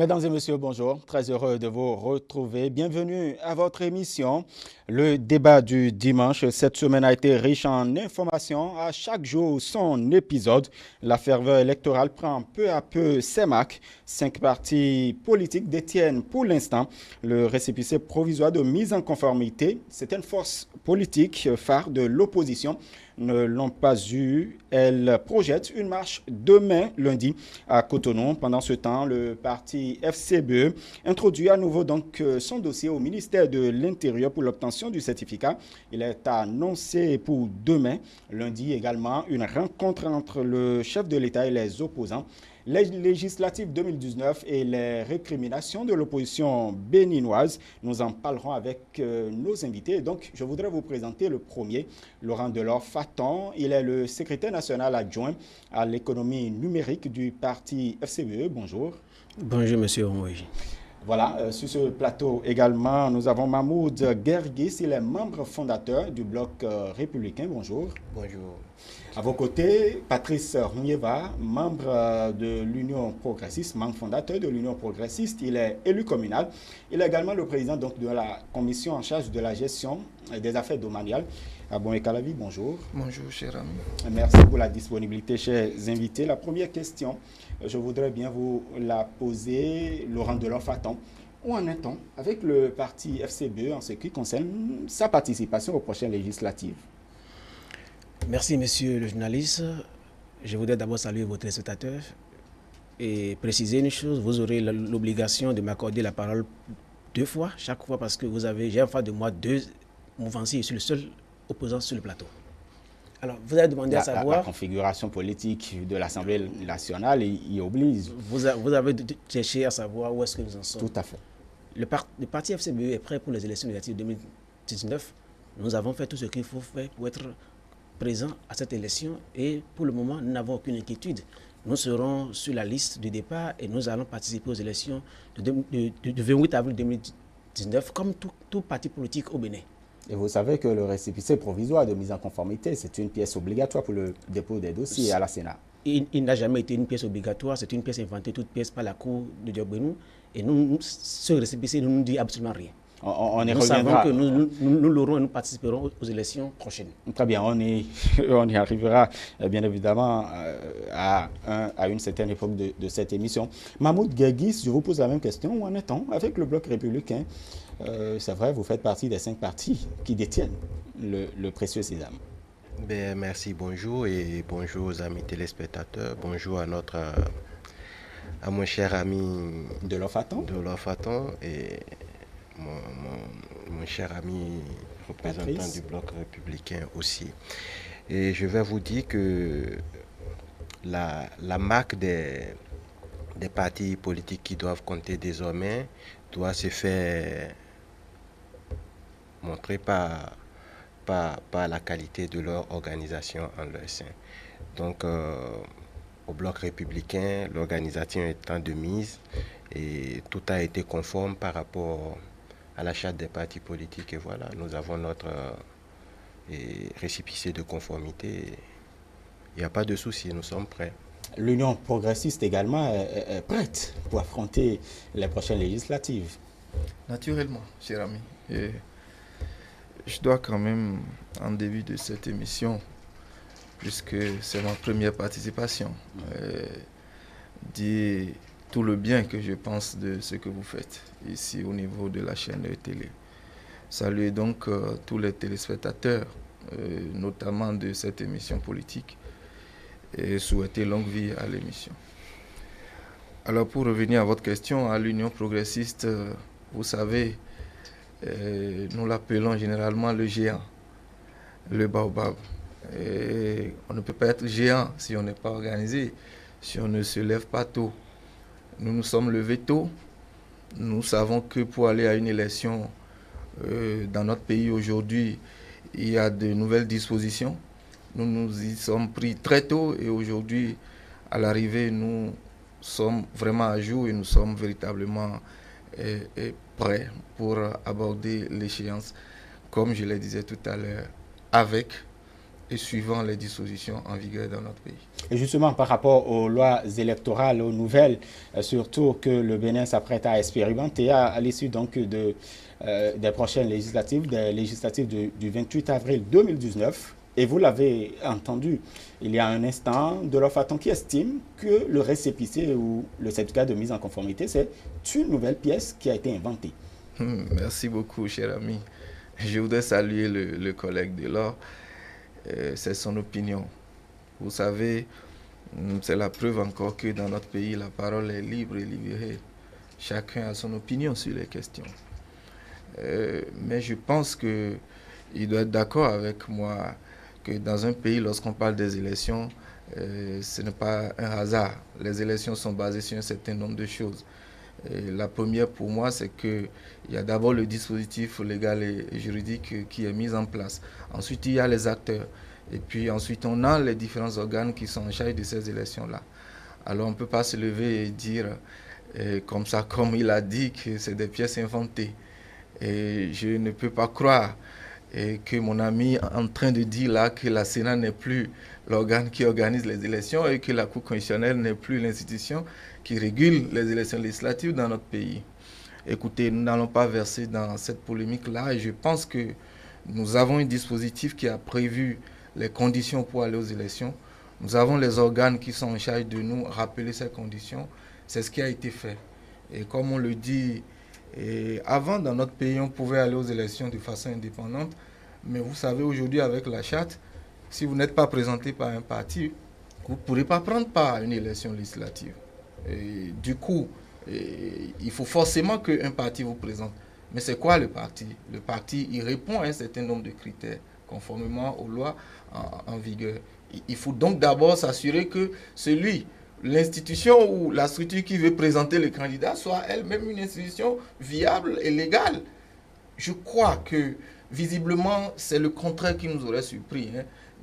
Mesdames et messieurs, bonjour. Très heureux de vous retrouver. Bienvenue à votre émission. Le débat du dimanche cette semaine a été riche en informations. À chaque jour, son épisode. La ferveur électorale prend peu à peu ses marques. 5 partis politiques détiennent pour l'instant le récépissé provisoire de mise en conformité. Certaines forces politiques phares de l'opposition ne l'ont pas eu. Elle projette une marche demain, lundi, à Cotonou. Pendant ce temps, le parti FCBE introduit à nouveau son dossier au ministère de l'Intérieur pour l'obtention du certificat. Il est annoncé pour demain, lundi également, une rencontre entre le chef de l'État et les opposants. Les législatives 2019 et les récriminations de l'opposition béninoise. Nous en parlerons avec nos invités. Donc, je voudrais vous présenter le premier, Laurent Delors Faton. Il est le secrétaire national adjoint à l'économie numérique du parti FCBE. Bonjour. Bonjour, monsieur Omoji. Voilà, sur ce plateau également, nous avons Mahmoud Guerguis. Il est membre fondateur du Bloc républicain. Bonjour. Bonjour. À vos côtés, Patrice Runieva, membre de l'Union progressiste, membre fondateur de l'Union progressiste. Il est élu communal. Il est également le président de la commission en charge de la gestion des affaires domaniales. Abon Ekalavi, bonjour. Bonjour, cher ami. Merci pour la disponibilité, chers invités. La première question, je voudrais bien vous la poser, Laurent Delors Faton. Où en est-on avec le parti FCBE en ce qui concerne sa participation aux prochaines législatives? Merci, monsieur le journaliste. Je voudrais d'abord saluer vos téléspectateurs et préciser une chose. Vous aurez l'obligation de m'accorder la parole 2 fois, chaque fois, parce que j'ai en face de moi 2 mouvanciers. Je suis le seul opposant sur le plateau. Alors, vous avez demandé à savoir... La configuration politique de l'Assemblée nationale y oblige. Vous avez cherché à savoir où est-ce que nous en sommes. Tout à fait. Le parti FCBE est prêt pour les élections législatives 2019. Nous avons fait tout ce qu'il faut faire pour être présent à cette élection et pour le moment, nous n'avons aucune inquiétude. Nous serons sur la liste du départ et nous allons participer aux élections du 28 avril 2019 comme tout parti politique au Bénin. Et vous savez que le récépissé provisoire de mise en conformité, c'est une pièce obligatoire pour le dépôt des dossiers à la Sénat. Il n'a jamais été une pièce obligatoire, c'est une pièce inventée toute pièce par la Cour de Diogbenou. Et ce récépissé ne nous dit absolument rien. Nous savons que nous l'aurons et nous participerons aux élections prochaines. Très bien, on y arrivera bien évidemment à une certaine époque de cette émission. Mahmoud Guerguis, je vous pose la même question. Où en est-on avec le Bloc républicain? C'est vrai, vous faites partie des 5 partis qui détiennent le précieux sésame. Ben, merci, bonjour et bonjour aux amis téléspectateurs. Bonjour à mon cher ami Delors Faton et mon cher ami représentant Patrice du Bloc républicain aussi. Et je vais vous dire que la marque des partis politiques qui doivent compter désormais doit se faire montrer par la qualité de leur organisation en leur sein. Donc, au Bloc républicain, l'organisation étant de mise et tout a été conforme par rapport à la charte des partis politiques. Et voilà, nous avons notre récépissé de conformité. Il n'y a pas de souci, nous sommes prêts. L'Union progressiste également est prête pour affronter les prochaines législatives. Naturellement, cher ami. Et je dois quand même, en début de cette émission, puisque c'est ma première participation, dire tout le bien que je pense de ce que vous faites ici au niveau de la chaîne de télé. Saluer donc tous les téléspectateurs, notamment de cette émission politique, et souhaiter longue vie à l'émission. Alors pour revenir à votre question, à l'Union progressiste, vous savez, nous l'appelons généralement le géant, le baobab. Et on ne peut pas être géant si on n'est pas organisé, si on ne se lève pas tôt. Nous nous sommes levés tôt. Nous savons que pour aller à une élection dans notre pays aujourd'hui, il y a de nouvelles dispositions. Nous nous y sommes pris très tôt et aujourd'hui, à l'arrivée, nous sommes vraiment à jour et nous sommes véritablement prêts pour aborder l'échéance, comme je le disais tout à l'heure, avec et suivant les dispositions en vigueur dans notre pays. Et justement, par rapport aux lois électorales, aux nouvelles, surtout que le Bénin s'apprête à expérimenter à l'issue donc des prochaines législatives, des législatives du 28 avril 2019, et vous l'avez entendu il y a un instant, Delors Faton qui estime que le récépissé ou le certificat de mise en conformité, c'est une nouvelle pièce qui a été inventée. Merci beaucoup, cher ami. Je voudrais saluer le collègue Delors. C'est son opinion. Vous savez, c'est la preuve encore que dans notre pays, la parole est libre et libérée. Chacun a son opinion sur les questions. Mais je pense qu'il doit être d'accord avec moi que dans un pays, lorsqu'on parle des élections, ce n'est pas un hasard. Les élections sont basées sur un certain nombre de choses. Et la première pour moi, c'est qu'il y a d'abord le dispositif légal et juridique qui est mis en place. Ensuite, il y a les acteurs. Et puis ensuite, on a les différents organes qui sont en charge de ces élections-là. Alors, on ne peut pas se lever et dire, comme ça, comme il a dit, que c'est des pièces inventées. Et je ne peux pas croire que mon ami est en train de dire là que la Sénat n'est plus l'organe qui organise les élections et que la Cour constitutionnelle n'est plus l'institution qui régule les élections législatives dans notre pays. Écoutez, nous n'allons pas verser dans cette polémique-là et je pense que nous avons un dispositif qui a prévu les conditions pour aller aux élections. Nous avons les organes qui sont en charge de nous rappeler ces conditions. C'est ce qui a été fait. Et comme on le dit, avant, dans notre pays, on pouvait aller aux élections de façon indépendante. Mais vous savez, aujourd'hui, avec la charte, si vous n'êtes pas présenté par un parti, vous ne pourrez pas prendre part à une élection législative. Et du coup, il faut forcément qu'un parti vous présente. Mais c'est quoi le parti? Le parti, il répond à un certain nombre de critères, conformément aux lois en vigueur. Il faut donc d'abord s'assurer que l'institution ou la structure qui veut présenter le candidat soit elle-même une institution viable et légale. Je crois que, visiblement, c'est le contraire qui nous aurait surpris.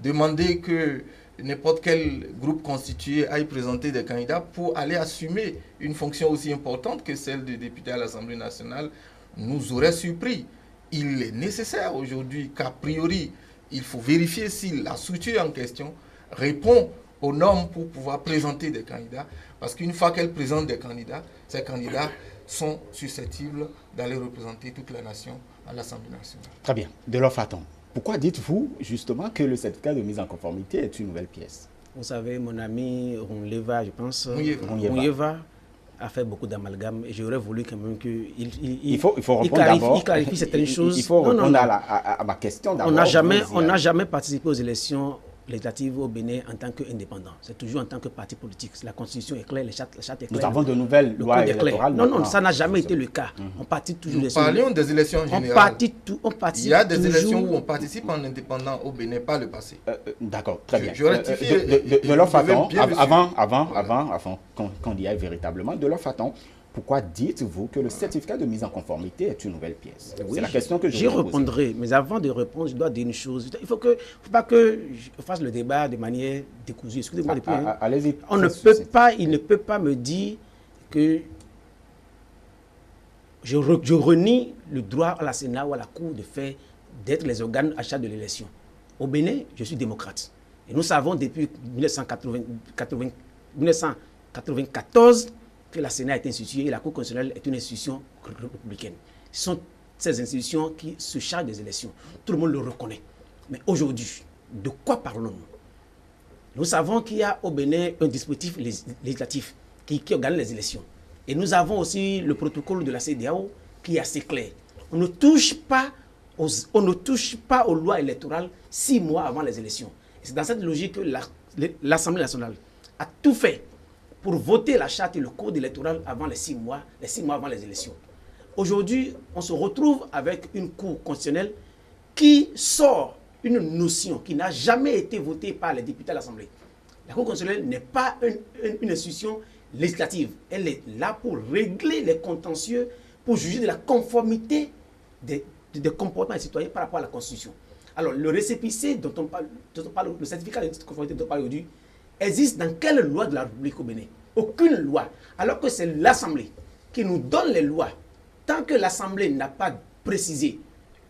Demander que n'importe quel groupe constitué aille présenter des candidats pour aller assumer une fonction aussi importante que celle de député à l'Assemblée nationale nous aurait surpris. Il est nécessaire aujourd'hui qu'a priori, il faut vérifier si la structure en question répond aux normes pour pouvoir présenter des candidats. Parce qu'une fois qu'elle présente des candidats, ces candidats sont susceptibles d'aller représenter toute la nation à l'Assemblée nationale. Très bien. Delors Faton, pourquoi dites-vous justement que le certificat de mise en conformité est une nouvelle pièce? Vous savez, mon ami Ronleva, je pense, Ronleva a fait beaucoup d'amalgames et j'aurais voulu quand même il faut répondre d'abord. Il clarifie certaines choses. Il faut répondre à ma question d'abord. On n'a jamais participé aux élections législatives au Bénin en tant qu'indépendant. C'est toujours en tant que parti politique. La Constitution est claire, la charte est claire. Nous avons de nouvelles lois électorales. Non, ça n'a jamais été le cas. On participe toujours. Nous parlions des élections générales. Il y a des élections où on participe en indépendant au Bénin, pas le passé. D'accord, très bien. Je rectifie. Delors Faton, avant qu'on y aille véritablement, Delors Faton, pourquoi dites-vous que le certificat de mise en conformité est une nouvelle pièce? Oui, c'est la question que j'y répondrai. Mais avant de répondre, je dois dire une chose. Il ne faut pas que je fasse le débat de manière décousue. Excusez-moi. Allez-y. Il ne peut pas me dire que je renie le droit à la Sénat ou à la Cour d'être les organes à charge de l'élection. Au Bénin, je suis démocrate. Et nous savons depuis 1994 que la Sénat est instituée et la Cour constitutionnelle est une institution républicaine. Ce sont ces institutions qui se chargent des élections. Tout le monde le reconnaît. Mais aujourd'hui, de quoi parlons-nous? Nous savons qu'il y a au Bénin un dispositif législatif qui organise les élections. Et nous avons aussi le protocole de la CEDEAO qui est assez clair. On ne touche pas aux lois électorales 6 mois avant les élections. C'est dans cette logique que l'Assemblée nationale a tout fait pour voter la charte et le code électoral avant les 6 mois avant les élections. Aujourd'hui, on se retrouve avec une Cour constitutionnelle qui sort une notion qui n'a jamais été votée par les députés à l'Assemblée. La Cour constitutionnelle n'est pas une institution législative. Elle est là pour régler les contentieux, pour juger de la conformité des comportements des citoyens par rapport à la Constitution. Alors, le récépissé dont on parle, le certificat de conformité dont on parle aujourd'hui, existe dans quelle loi de la République au Bénin? Aucune loi. Alors que c'est l'Assemblée qui nous donne les lois. Tant que l'Assemblée n'a pas précisé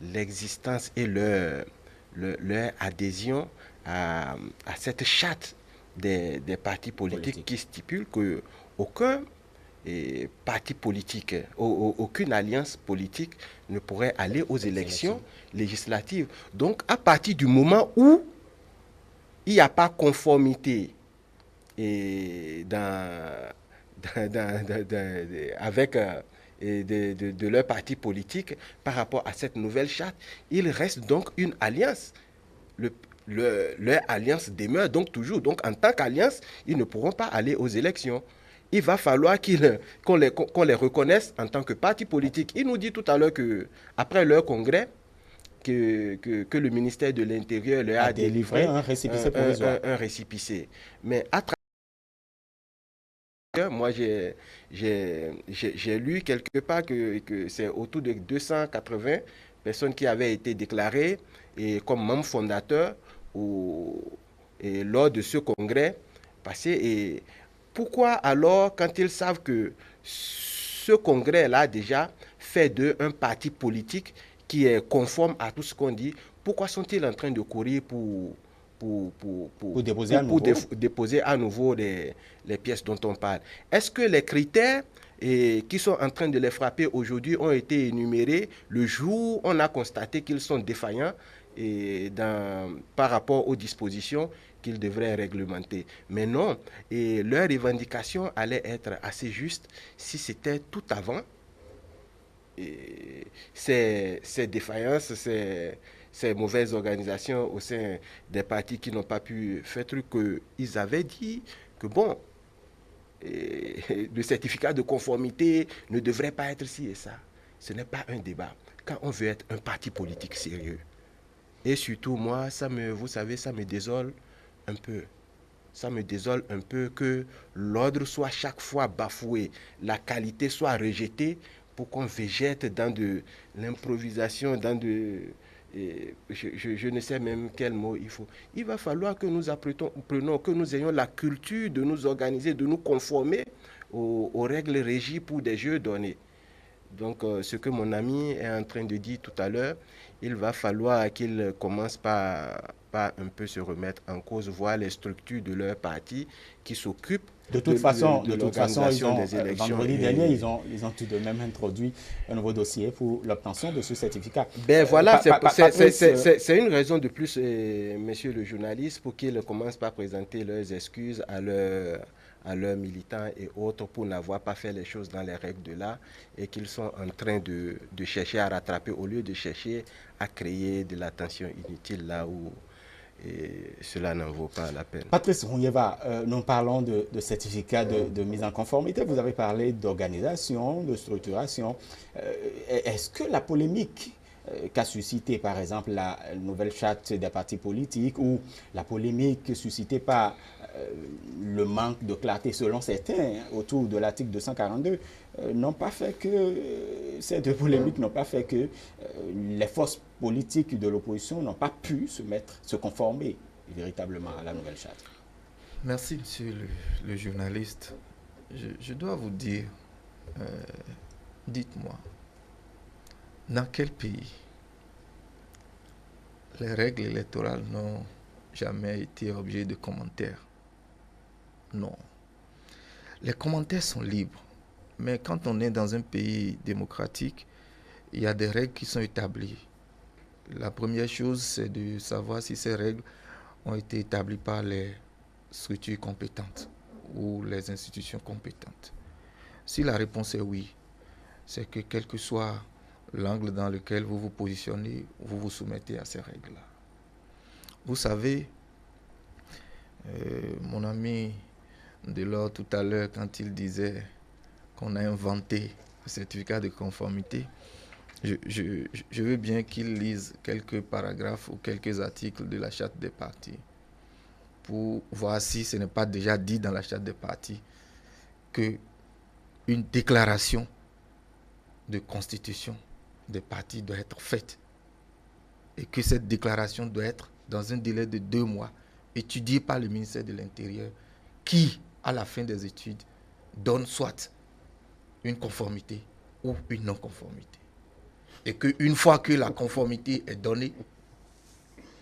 l'existence et leur adhésion à cette charte des partis politiques qui stipule qu'aucun parti politique, aucune alliance politique ne pourrait aller aux élections législatives. Donc, à partir du moment où il n'y a pas conformité avec de leur parti politique par rapport à cette nouvelle charte, il reste donc une alliance. Leur alliance demeure donc toujours. Donc, en tant qu'alliance, ils ne pourront pas aller aux élections. Il va falloir qu'on les reconnaisse en tant que parti politique. Il nous dit tout à l'heure qu'après leur congrès, que le ministère de l'Intérieur leur a délivré un récépissé provisoire. Un récépissé. Mais à travers, moi, j'ai lu quelque part que c'est autour de 280 personnes qui avaient été déclarées comme membres fondateurs lors de ce congrès passé. Et pourquoi alors, quand ils savent que ce congrès-là déjà fait d'eux un parti politique qui est conforme à tout ce qu'on dit, pourquoi sont-ils en train de courir pour déposer à nouveau les pièces dont on parle? Est-ce que les critères qui sont en train de les frapper aujourd'hui ont été énumérés le jour où on a constaté qu'ils sont défaillants par rapport aux dispositions qu'ils devraient réglementer? Mais non, et leur revendication allait être assez juste si c'était tout avant ces défaillances, ces mauvaises organisations au sein des partis qui n'ont pas pu faire truc, qu'ils avaient dit que bon, le certificat de conformité ne devrait pas être ci et ça. Ce n'est pas un débat. Quand on veut être un parti politique sérieux, et surtout moi, vous savez, ça me désole un peu. Ça me désole un peu que l'ordre soit chaque fois bafoué, la qualité soit rejetée pour qu'on végète dans de l'improvisation, dans je ne sais même quel mot il faut. Il va falloir que nous prenons, que nous ayons la culture de nous organiser, de nous conformer aux règles régies pour des jeux donnés. Donc, ce que mon ami est en train de dire tout à l'heure, il va falloir qu'il commence par un peu se remettre en cause, voir les structures de leur parti qui s'occupent de toute façon, des élections. Vendredi dernier, ils ont tout de même introduit un nouveau dossier pour l'obtention de ce certificat. Ben voilà, c'est une raison de plus, monsieur le journaliste, pour qu'ils commencent par présenter leurs excuses à leurs militants et autres pour n'avoir pas fait les choses dans les règles de l'art et qu'ils sont en train de chercher à rattraper au lieu de chercher à créer de la tension inutile là où cela n'en vaut pas la peine. Patrice Rougneva, nous parlons de certificat de mise en conformité. Vous avez parlé d'organisation, de structuration. Est-ce que la polémique qu'a suscité, par exemple, la nouvelle charte des partis politiques ou la polémique suscitée par le manque de clarté selon certains autour de l'article 242 n'ont pas fait que, ces deux polémiques n'ont pas fait que les forces politiques de l'opposition n'ont pas pu se conformer véritablement à la nouvelle charte? Merci, monsieur le journaliste. Je dois vous dire, dites-moi, dans quel pays les règles électorales n'ont jamais été objet de commentaires? Non. Les commentaires sont libres. Mais quand on est dans un pays démocratique, il y a des règles qui sont établies. La première chose, c'est de savoir si ces règles ont été établies par les structures compétentes ou les institutions compétentes. Si la réponse est oui, c'est que quel que soit l'angle dans lequel vous vous positionnez, vous vous soumettez à ces règles-là. Vous savez, mon ami Delors tout à l'heure, quand il disait qu'on a inventé le certificat de conformité, je veux bien qu'il lise quelques paragraphes ou quelques articles de la charte des partis pour voir si ce n'est pas déjà dit dans la charte des partis qu'une déclaration de constitution des partis doit être faite et que cette déclaration doit être dans un délai de 2 mois étudiée par le ministère de l'Intérieur qui, à la fin des études, donne soit une conformité ou une non-conformité. Et qu'une fois que la conformité est donnée,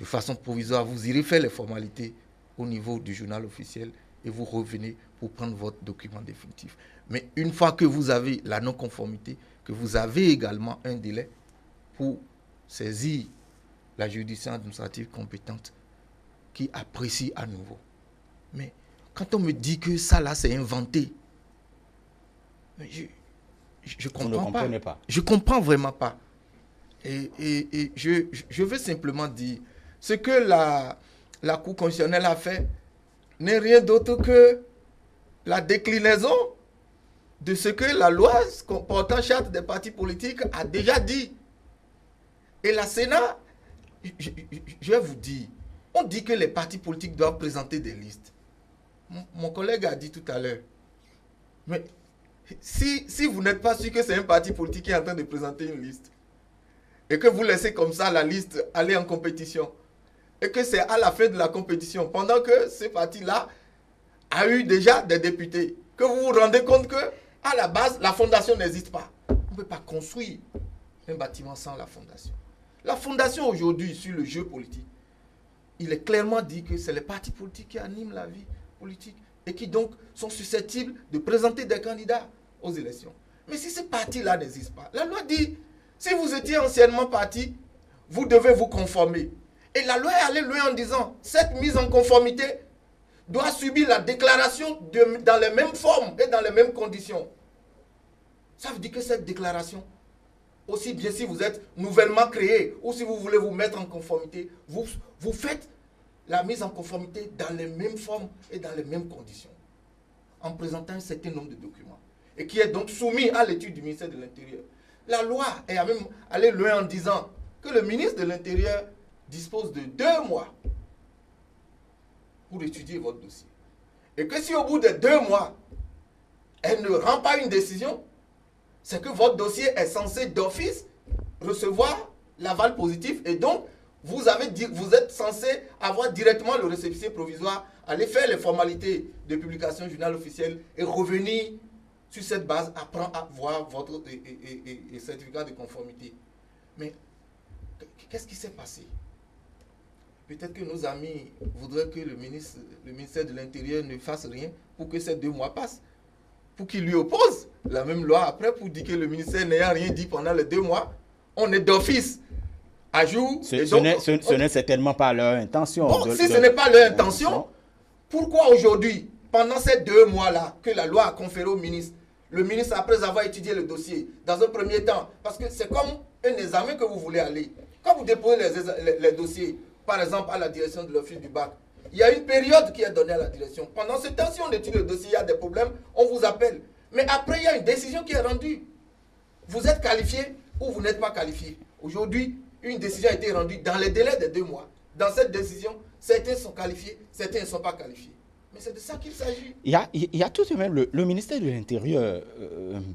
de façon provisoire, vous irez faire les formalités au niveau du journal officiel et vous revenez pour prendre votre document définitif. Mais une fois que vous avez la non-conformité, que vous avez également un délai pour saisir la juridiction administrative compétente qui apprécie à nouveau. Mais quand on me dit que ça là c'est inventé, je comprends pas. Je comprends vraiment pas. Et je veux simplement dire, ce que la Cour constitutionnelle a fait n'est rien d'autre que la déclinaison de ce que la loi portant charte des partis politiques a déjà dit. Et la Sénat, je vais vous dire, on dit que les partis politiques doivent présenter des listes. Mon collègue a dit tout à l'heure, mais si vous n'êtes pas sûr que c'est un parti politique qui est en train de présenter une liste, et que vous laissez comme ça la liste aller en compétition, et que c'est à la fin de la compétition, pendant que ce parti-là a eu déjà des députés, que vous vous rendez compte que à la base, la fondation n'existe pas. On ne peut pas construire un bâtiment sans la fondation. La fondation aujourd'hui sur le jeu politique, il est clairement dit que c'est les partis politiques qui animent la vie politique et qui donc sont susceptibles de présenter des candidats aux élections. Mais si ces partis-là n'existent pas, la loi dit, si vous étiez anciennement parti, vous devez vous conformer. Et la loi est allée loin en disant, cette mise en conformité doit subir la déclaration dans les mêmes formes et dans les mêmes conditions. Ça veut dire que cette déclaration, aussi bien si vous êtes nouvellement créé ou si vous voulez vous mettre en conformité, vous faites la mise en conformité dans les mêmes formes et dans les mêmes conditions, en présentant un certain nombre de documents, et qui est donc soumis à l'étude du ministère de l'Intérieur. La loi est même allée loin en disant que le ministre de l'Intérieur dispose de 2 mois pour étudier votre dossier. Et que si au bout de 2 mois, elle ne rend pas une décision, c'est que votre dossier est censé d'office recevoir l'aval positif et donc vous êtes censé avoir directement le récépissé provisoire, aller faire les formalités de publication journal officiel et revenir sur cette base à voir votre certificat de conformité. Mais qu'est-ce qui s'est passé? Peut-être que nos amis voudraient que le ministère de l'Intérieur ne fasse rien pour que ces 2 mois passent. Pour qu'il lui oppose la même loi après pour dire que le ministère n'ayant rien dit pendant les 2 mois, on est d'office à jour. Ce n'est certainement pas leur intention. Bon, si ce n'est pas leur intention, pourquoi aujourd'hui, pendant ces 2 mois-là que la loi a conféré au ministre, le ministre, après avoir étudié le dossier, dans un premier temps, parce que c'est comme un examen que vous voulez aller. Quand vous déposez les dossiers, par exemple à la direction de l'office du bac, il y a une période qui est donnée à la direction. Pendant ce temps, si on étudie le dossier, il y a des problèmes, on vous appelle. Mais après, il y a une décision qui est rendue. Vous êtes qualifié ou vous n'êtes pas qualifié. Aujourd'hui, une décision a été rendue dans les délais de 2 mois. Dans cette décision, certains sont qualifiés, certains ne sont pas qualifiés. Mais c'est de ça qu'il s'agit. Il y a tout de même, le ministère de l'Intérieur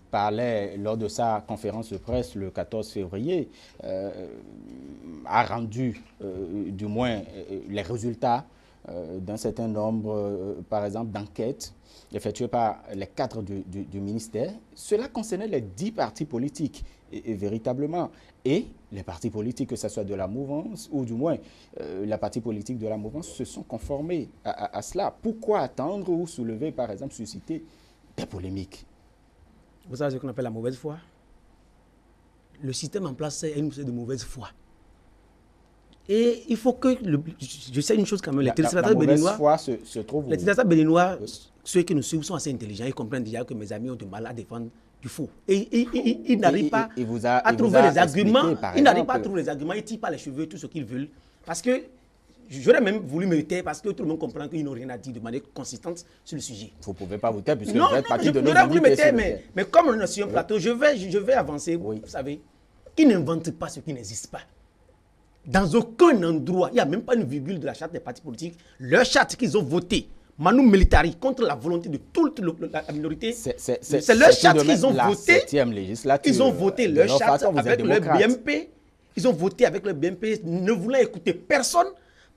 parlait lors de sa conférence de presse le 14 février, a rendu du moins les résultats d'un certain nombre, par exemple, d'enquêtes effectuées par les cadres du ministère. Cela concernait les 10 partis politiques, et véritablement. Et les partis politiques, que ce soit de la mouvance, ou du moins les partis politiques de la mouvance, se sont conformés à cela. Pourquoi attendre ou soulever, par exemple, susciter des polémiques? Vous savez ce qu'on appelle la mauvaise foi? Le système en place, c'est une de mauvaise foi. Et il faut que, je sais une chose quand même, les téléspectateurs béninois, les téléspectateurs béninois, ceux qui nous suivent sont assez intelligents, ils comprennent déjà que mes amis ont du mal à défendre du faux. Et ils n'arrivent pas à trouver les arguments, ils n'arrivent pas à trouver les arguments, ils tirent par les cheveux tout ce qu'ils veulent. Parce que, j'aurais même voulu me taire parce que tout le monde comprend qu'ils n'ont rien à dire de manière consistante sur le sujet. Vous ne pouvez pas vous taire puisque vous faites partie de nos invités. Mais comme on est sur un plateau, je vais avancer, vous savez, ils n'inventent pas ce qui n'existe pas. Dans aucun endroit, il n'y a même pas une virgule de la charte des partis politiques. Leur charte qu'ils ont votée, Manu Militari, contre la volonté de toute la minorité, c'est leur charte qu'ils ont votée. Ils ont voté leur charte avec leur BMP. Ils ont voté avec leur BMP, ne voulant écouter personne,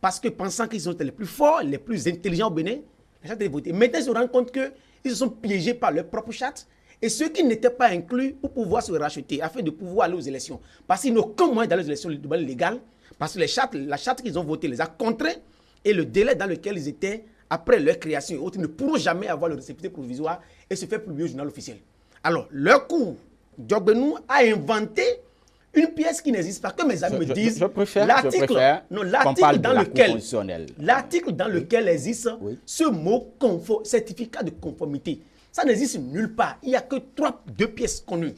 parce que pensant qu'ils sont les plus forts, les plus intelligents au Bénin, la charte est votée. Maintenant, ils se rendent compte qu'ils se sont piégés par leur propre charte. Et ceux qui n'étaient pas inclus pour pouvoir se racheter, afin de pouvoir aller aux élections. Parce qu'ils n'ont aucun moyen d'aller aux élections légales, parce que la charte qu'ils ont votée les a contraints, et le délai dans lequel ils étaient, après leur création et autres, ils ne pourront jamais avoir le récépissé provisoire et se faire publier au journal officiel. Alors, leur cours, Diogbenou a inventé une pièce qui n'existe pas, que mes amis me disent. Je préfère l'article dans lequel existe ce mot certificat de conformité. Ça n'existe nulle part. Il n'y a que deux pièces connues.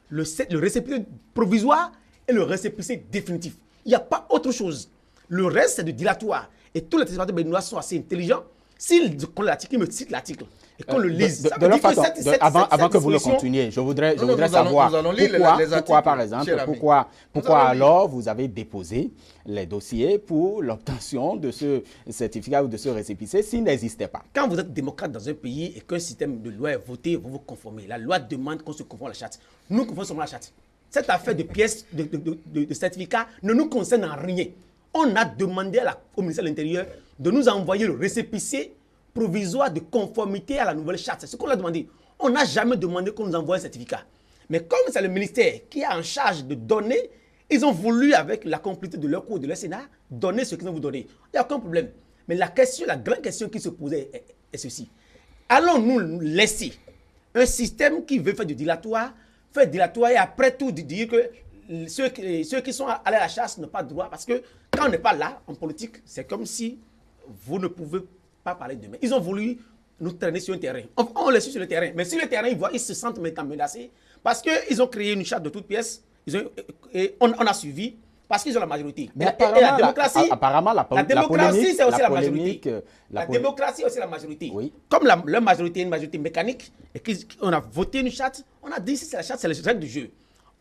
Le récépissé provisoire et le récépissé définitif. Il n'y a pas autre chose. Le reste, c'est du dilatoire. Et tous les téléspectateurs béninois sont assez intelligents. S'ils connaissent l'article, ils me citent l'article. Et qu'on le lise. Avant que vous le continuiez, je voudrais savoir pourquoi, par exemple, pourquoi alors vous avez déposé les dossiers pour l'obtention de ce certificat ou de ce récépissé s'il n'existait pas. Quand vous êtes démocrate dans un pays et qu'un système de loi est voté, vous vous conformez. La loi demande qu'on se conforme à la charte. Nous conformons seulement à la charte. Cette affaire de pièces de certificat ne nous concerne en rien. On a demandé au ministère de l'Intérieur de nous envoyer le récépissé provisoire de conformité à la nouvelle charte. C'est ce qu'on a demandé. On n'a jamais demandé qu'on nous envoie un certificat. Mais comme c'est le ministère qui est en charge de donner, ils ont voulu, avec la complicité de leur cour de leur Sénat, donner ce qu'ils ont voulu donner. Il n'y a aucun problème. Mais la grande question qui se posait est ceci. Allons-nous laisser un système qui veut faire dilatoire et après tout dire que ceux qui sont allés à la chasse n'ont pas de droit, parce que quand on n'est pas là, en politique, c'est comme si vous ne pouvez pas parler demain. Ils ont voulu nous traîner sur un terrain. On les suit sur le terrain. Mais sur le terrain, ils se sentent maintenant menacés parce qu'ils ont créé une charte de toutes pièces. On a suivi parce qu'ils ont la majorité. Mais la démocratie, c'est aussi la majorité. La démocratie, c'est aussi la majorité. Oui. Comme leur majorité est une majorité mécanique et qu'on a voté une charte, on a dit si c'est la charte, c'est les règles du jeu.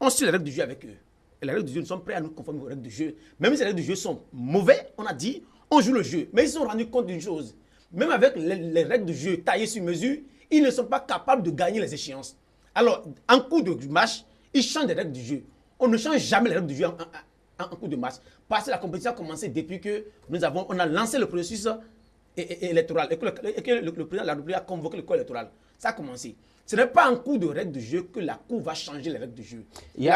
On suit les règles du jeu avec eux. Et les règles du jeu, nous sommes prêts à nous conformer aux règles du jeu. Même si les règles du jeu sont mauvais, on a dit, on joue le jeu. Mais ils se sont rendus compte d'une chose. Même avec les règles du jeu taillées sur mesure, ils ne sont pas capables de gagner les échéances. Alors, en cours de match, ils changent les règles du jeu. On ne change jamais les règles du jeu en cours de match. Parce que la compétition a commencé depuis que on a lancé le processus électoral et que le président de la République a convoqué le corps électoral. Ça a commencé. Ce n'est pas en cours de règles de jeu que la Cour va changer les règles de jeu. Je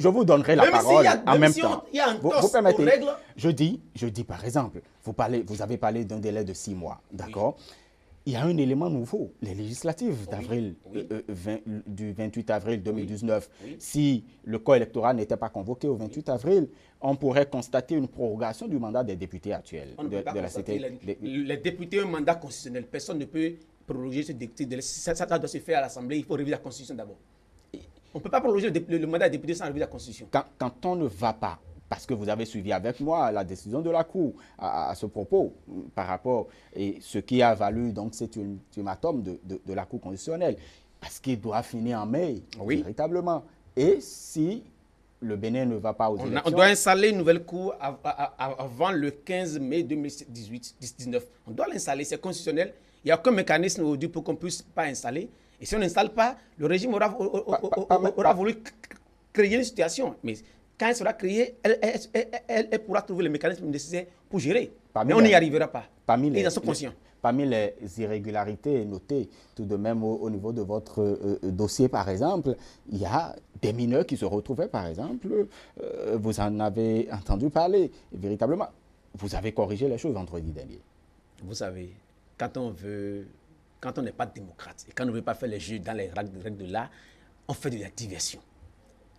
vous donnerai la parole en même temps. Vous permettez, je dis par exemple, vous avez parlé d'un délai de 6 mois, d'accord? Oui. Il y a un élément nouveau, les législatives d'avril, du 28 avril 2019. Oui. Si le corps électoral n'était pas convoqué au 28 avril, on pourrait constater une prorogation du mandat des députés actuels. De la CT. Les députés ont un mandat constitutionnel. Personne ne peut proroger ce député. Ça doit se faire à l'Assemblée. Il faut réviser la Constitution d'abord. On ne peut pas proroger le mandat des députés sans réviser la Constitution. Quand on ne va pas, parce que vous avez suivi avec moi la décision de la Cour à ce propos, par rapport à ce qui a valu donc cet ultimatum de la Cour constitutionnelle, parce qu'il doit finir en mai, véritablement. Et si le Bénin ne va pas aux élections... On doit installer une nouvelle Cour avant le 15 mai 2019. On doit l'installer, c'est constitutionnel. Il n'y a aucun mécanisme aujourd'hui pour qu'on ne puisse pas installer. Et si on n'installe pas, le régime aura voulu créer une situation. Mais quand elle sera créée, elle pourra trouver les mécanismes nécessaires pour gérer. Mais on n'y arrivera pas. Ils en sont conscients. Parmi les irrégularités notées tout de même au niveau de votre dossier, par exemple, il y a des mineurs qui se retrouvaient, par exemple, vous en avez entendu parler, véritablement. Vous avez corrigé les choses vendredi dernier. Vous savez, quand on n'est pas démocrate et quand on ne veut pas faire les jeux dans les règles de l'art, on fait de la diversion.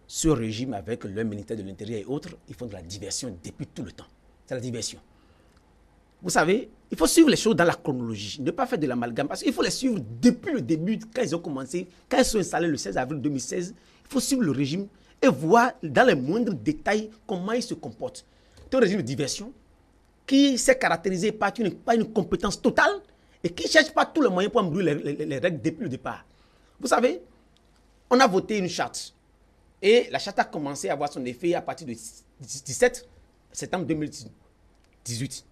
Ce régime, avec le ministère de l'Intérieur et autres, ils font de la diversion depuis tout le temps. C'est la diversion. Vous savez, il faut suivre les choses dans la chronologie, ne pas faire de l'amalgame, parce qu'il faut les suivre depuis le début, quand ils ont commencé, quand ils sont installés le 16 avril 2016, il faut suivre le régime et voir dans les moindres détails comment il se comporte. C'est un régime de diversion qui s'est caractérisé par une compétence totale et qui ne cherche pas tous les moyens pour embrouiller les règles depuis le départ. Vous savez, on a voté une charte et la charte a commencé à avoir son effet à partir du 17 septembre 2018.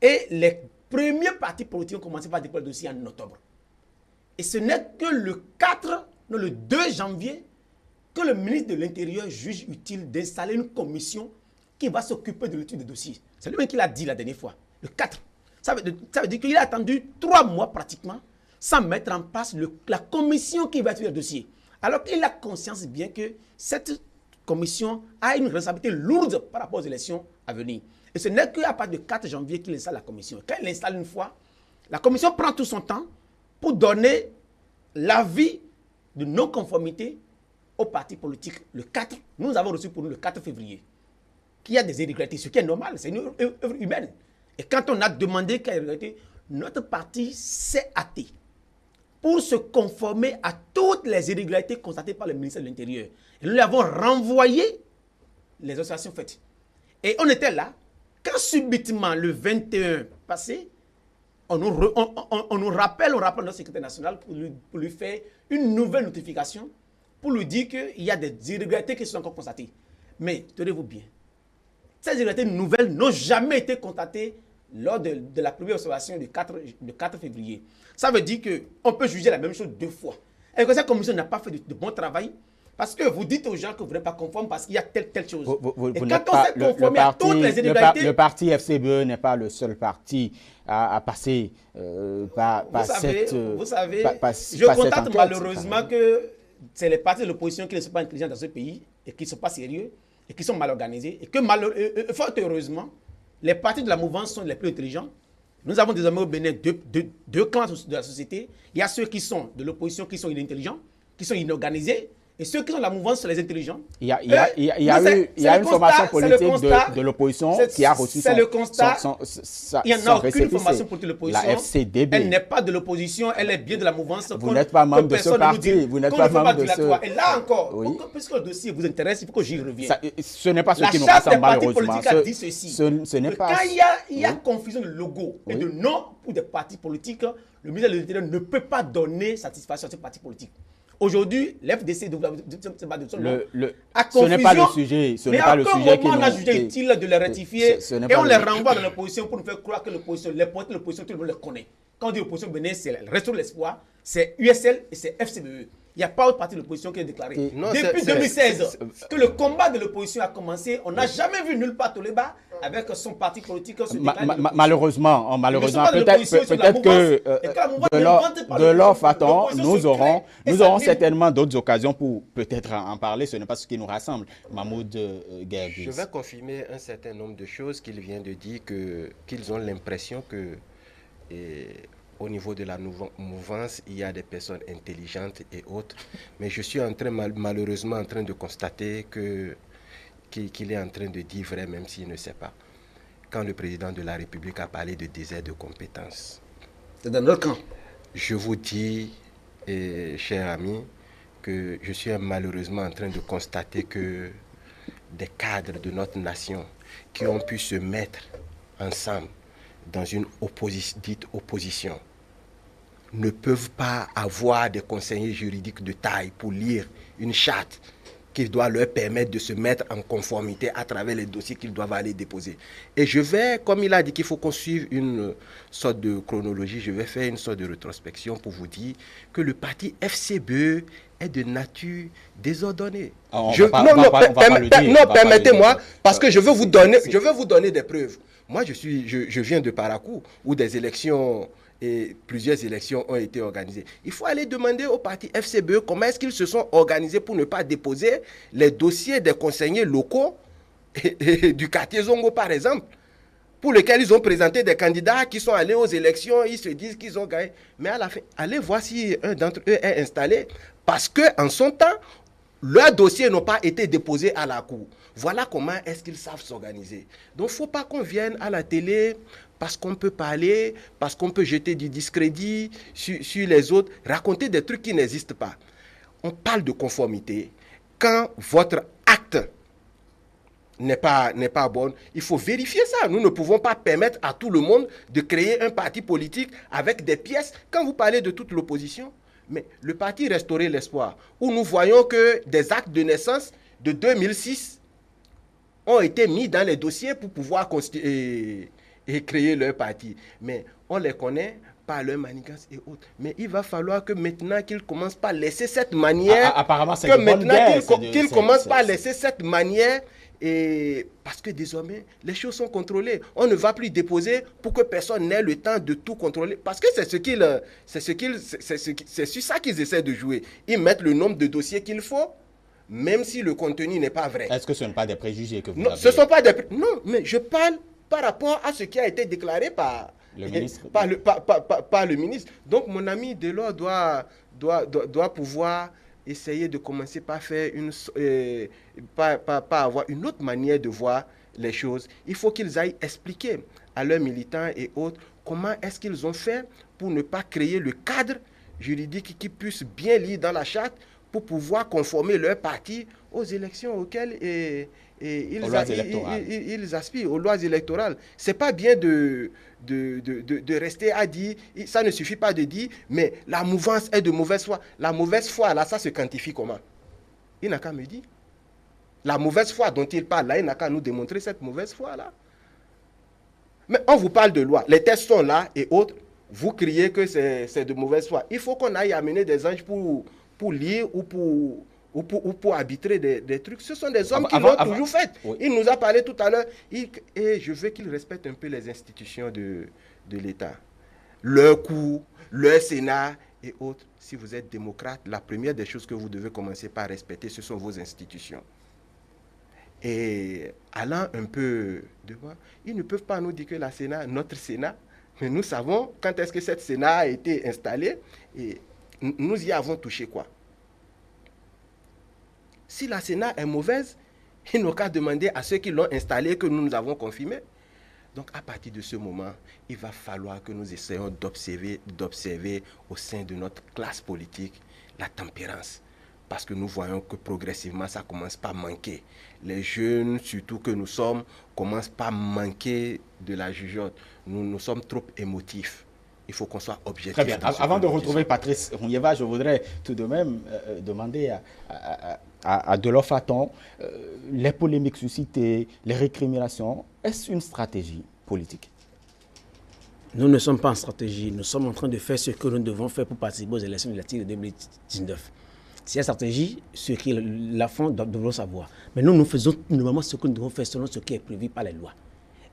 Et les premiers partis politiques ont commencé par déposer le dossier en octobre. Et ce n'est que le 2 janvier, que le ministre de l'Intérieur juge utile d'installer une commission qui va s'occuper de l'étude des dossiers. C'est lui-même qui l'a dit la dernière fois, le 4. Ça veut dire qu'il a attendu 3 mois pratiquement sans mettre en place la commission qui va étudier le dossier. Alors qu'il a conscience bien que cette commission a une responsabilité lourde par rapport aux élections à venir. Et ce n'est qu'à partir du 4 janvier qu'il installe la commission. Quand il l'installe une fois, la commission prend tout son temps pour donner l'avis de non-conformité aux partis politiques. Le 4, nous avons reçu pour nous le 4 février, qu'il y a des irrégularités, ce qui est normal, c'est une œuvre humaine. Et quand on a demandé qu'il y ait des irrégularités, notre parti s'est hâté pour se conformer à toutes les irrégularités constatées par le ministère de l'Intérieur. Et nous lui avons renvoyé les observations faites. Et on était là, quand subitement, le 21 passé, on nous rappelle notre secrétaire national pour lui faire une nouvelle notification, pour lui dire qu'il y a des irrégularités qui sont encore constatées. Mais, tenez-vous bien, ces irrégularités nouvelles n'ont jamais été constatées lors de la première observation du 4 février. Ça veut dire qu'on peut juger la même chose deux fois. Et que cette commission n'a pas fait de bon travail, parce que vous dites aux gens que vous n'êtes pas conforme parce qu'il y a telle chose. Et quand on s'est conformé à toutes les irrégularités... Le parti FCBE n'est pas le seul parti à passer par cette enquête. Vous savez, je constate malheureusement que c'est les partis de l'opposition qui ne sont pas intelligents dans ce pays et qui ne sont pas sérieux et qui sont mal organisés. Et que fort heureusement, les partis de la mouvance sont les plus intelligents. Nous avons désormais au Bénin deux clans de la société. Il y a ceux qui sont de l'opposition qui sont inintelligents, qui sont inorganisés, et ceux qui sont de la mouvance sont les intelligents. Il y a une formation politique de l'opposition qui a reçu c'est le constat. Il n'y en a aucune formation politique de l'opposition. La FCDB. Elle n'est pas de l'opposition, elle est bien de la mouvance. Vous n'êtes pas membre de ce parti. Vous n'êtes pas membre de ce... Et là encore, puisque le dossier vous intéresse, il faut que j'y revienne. Ce n'est pas ce qui nous rassemble malheureusement. La charte des partis politiques a dit ceci. Ce n'est pas... Quand il y a confusion de logo et de nom pour des partis politiques, le ministère de l'Intérieur ne peut pas donner satisfaction à ces partis politiques. Aujourd'hui, l'FDC ce n'est pas le sujet. Ce n'est pas le sujet qui nous... on a jugé utile de les rectifier et on les renvoie dans l'opposition pour nous faire croire que l'opposition, les partis de l'opposition, tout le monde les connaît. Quand on dit opposition Bénin, c'est le Restaure de l'Espoir, c'est USL et c'est FCBE. Il n'y a pas autre parti de l'opposition qui est déclaré. Depuis 2016, que le combat de l'opposition a commencé, on n'a jamais vu nulle part Toleba avec son parti politique. Malheureusement, peut-être que de leur façon, nous aurons certainement d'autres occasions pour peut-être en parler. Ce n'est pas ce qui nous rassemble. Mahmoud Guerguis. Je vais confirmer un certain nombre de choses qu'il vient de dire, qu'ils ont l'impression que... au niveau de la mouvance, il y a des personnes intelligentes et autres. Mais je suis malheureusement en train de constater qu'il est en train de dire vrai, même s'il ne sait pas. Quand le président de la République a parlé de désert de compétences. C'est dans notre camp. Je vous dis, chers amis, que je suis malheureusement en train de constater que des cadres de notre nation qui ont pu se mettre ensemble dans une dite opposition, ne peuvent pas avoir des conseillers juridiques de taille pour lire une charte qui doit leur permettre de se mettre en conformité à travers les dossiers qu'ils doivent aller déposer. Et je vais, comme il a dit qu'il faut qu'on suive une sorte de chronologie, je vais faire une sorte de rétrospection pour vous dire que le parti FCBE est de nature désordonnée. Permettez-moi, parce que je veux vous donner des preuves. Moi, je viens de Parakou, où des élections et plusieurs élections ont été organisées. Il faut aller demander au parti FCBE comment est-ce qu'ils se sont organisés pour ne pas déposer les dossiers des conseillers locaux et du quartier Zongo, par exemple, pour lesquels ils ont présenté des candidats qui sont allés aux élections, ils se disent qu'ils ont gagné. Mais à la fin, allez voir si un d'entre eux est installé, parce qu'en son temps, leurs dossiers n'ont pas été déposés à la cour. Voilà comment est-ce qu'ils savent s'organiser. Donc, il ne faut pas qu'on vienne à la télé parce qu'on peut parler, parce qu'on peut jeter du discrédit sur les autres, raconter des trucs qui n'existent pas. On parle de conformité. Quand votre acte n'est pas bon, il faut vérifier ça. Nous ne pouvons pas permettre à tout le monde de créer un parti politique avec des pièces. Quand vous parlez de toute l'opposition, mais le parti Restaurer l'Espoir, où nous voyons que des actes de naissance de 2006 ont été mis dans les dossiers pour pouvoir créer leur parti. Mais on les connaît par leur manigance et autres. Mais il va falloir que maintenant qu'ils commencent par laisser cette manière... Apparemment, c'est une bonne guerre. Qu'ils commencent par laisser cette manière Et parce que désormais, les choses sont contrôlées. On ne va plus déposer pour que personne n'ait le temps de tout contrôler. Parce que c'est sur ça qu'ils essaient de jouer. Ils mettent le nombre de dossiers qu'il faut, même si le contenu n'est pas vrai. Est-ce que ce ne sont pas des préjugés que vous Non, avez? ce sont pas des... Non, mais je parle par rapport à ce qui a été déclaré par le ministre. Par le ministre. Donc, mon ami Delors doit pouvoir essayer de commencer par faire par avoir une autre manière de voir les choses. Il faut qu'ils aillent expliquer à leurs militants et autres comment est-ce qu'ils ont fait pour ne pas créer le cadre juridique qui puisse bien lire dans la charte pour pouvoir conformer leur parti aux élections auxquelles ils aspirent, aux lois électorales. Ce n'est pas bien de rester à dire, ça ne suffit pas de dire, mais la mouvance est de mauvaise foi. La mauvaise foi, là, ça se quantifie comment? Il n'a qu'à me dire. La mauvaise foi dont il parle, là, il n'a qu'à nous démontrer cette mauvaise foi-là. Mais on vous parle de loi. Les textes sont là et autres. Vous criez que c'est de mauvaise foi. Il faut qu'on aille amener des anges pour lire ou pour arbitrer des trucs. Ce sont des hommes qui l'ont toujours fait. Oui. Il nous a parlé tout à l'heure. Et je veux qu'il respecte un peu les institutions de l'État. Leur cour, leur Sénat et autres. Si vous êtes démocrate, la première des choses que vous devez commencer par respecter, ce sont vos institutions. Et allant un peu devant, ils ne peuvent pas nous dire que notre Sénat, mais nous savons quand est-ce que cette Sénat a été installée et nous y avons touché quoi. Si la Sénat est mauvaise, ils n'ont qu'à demander à ceux qui l'ont installée que nous avons confirmé. Donc à partir de ce moment, il va falloir que nous essayions d'observer au sein de notre classe politique la tempérance. Parce que nous voyons que progressivement, ça commence par manquer. Les jeunes, surtout que nous sommes, commencent par manquer de la jugeote. Nous sommes trop émotifs. Il faut qu'on soit objectif. Très bien. Avant de retrouver Patrice Rounyeva, je voudrais tout de même demander à Delors Faton, les polémiques suscitées, les récriminations, est-ce une stratégie politique? Nous ne sommes pas en stratégie. Nous sommes en train de faire ce que nous devons faire pour participer aux élections législatives de 2019. C'est une stratégie, ceux qui la font devront savoir. Mais nous faisons normalement ce que nous devons faire selon ce qui est prévu par les lois.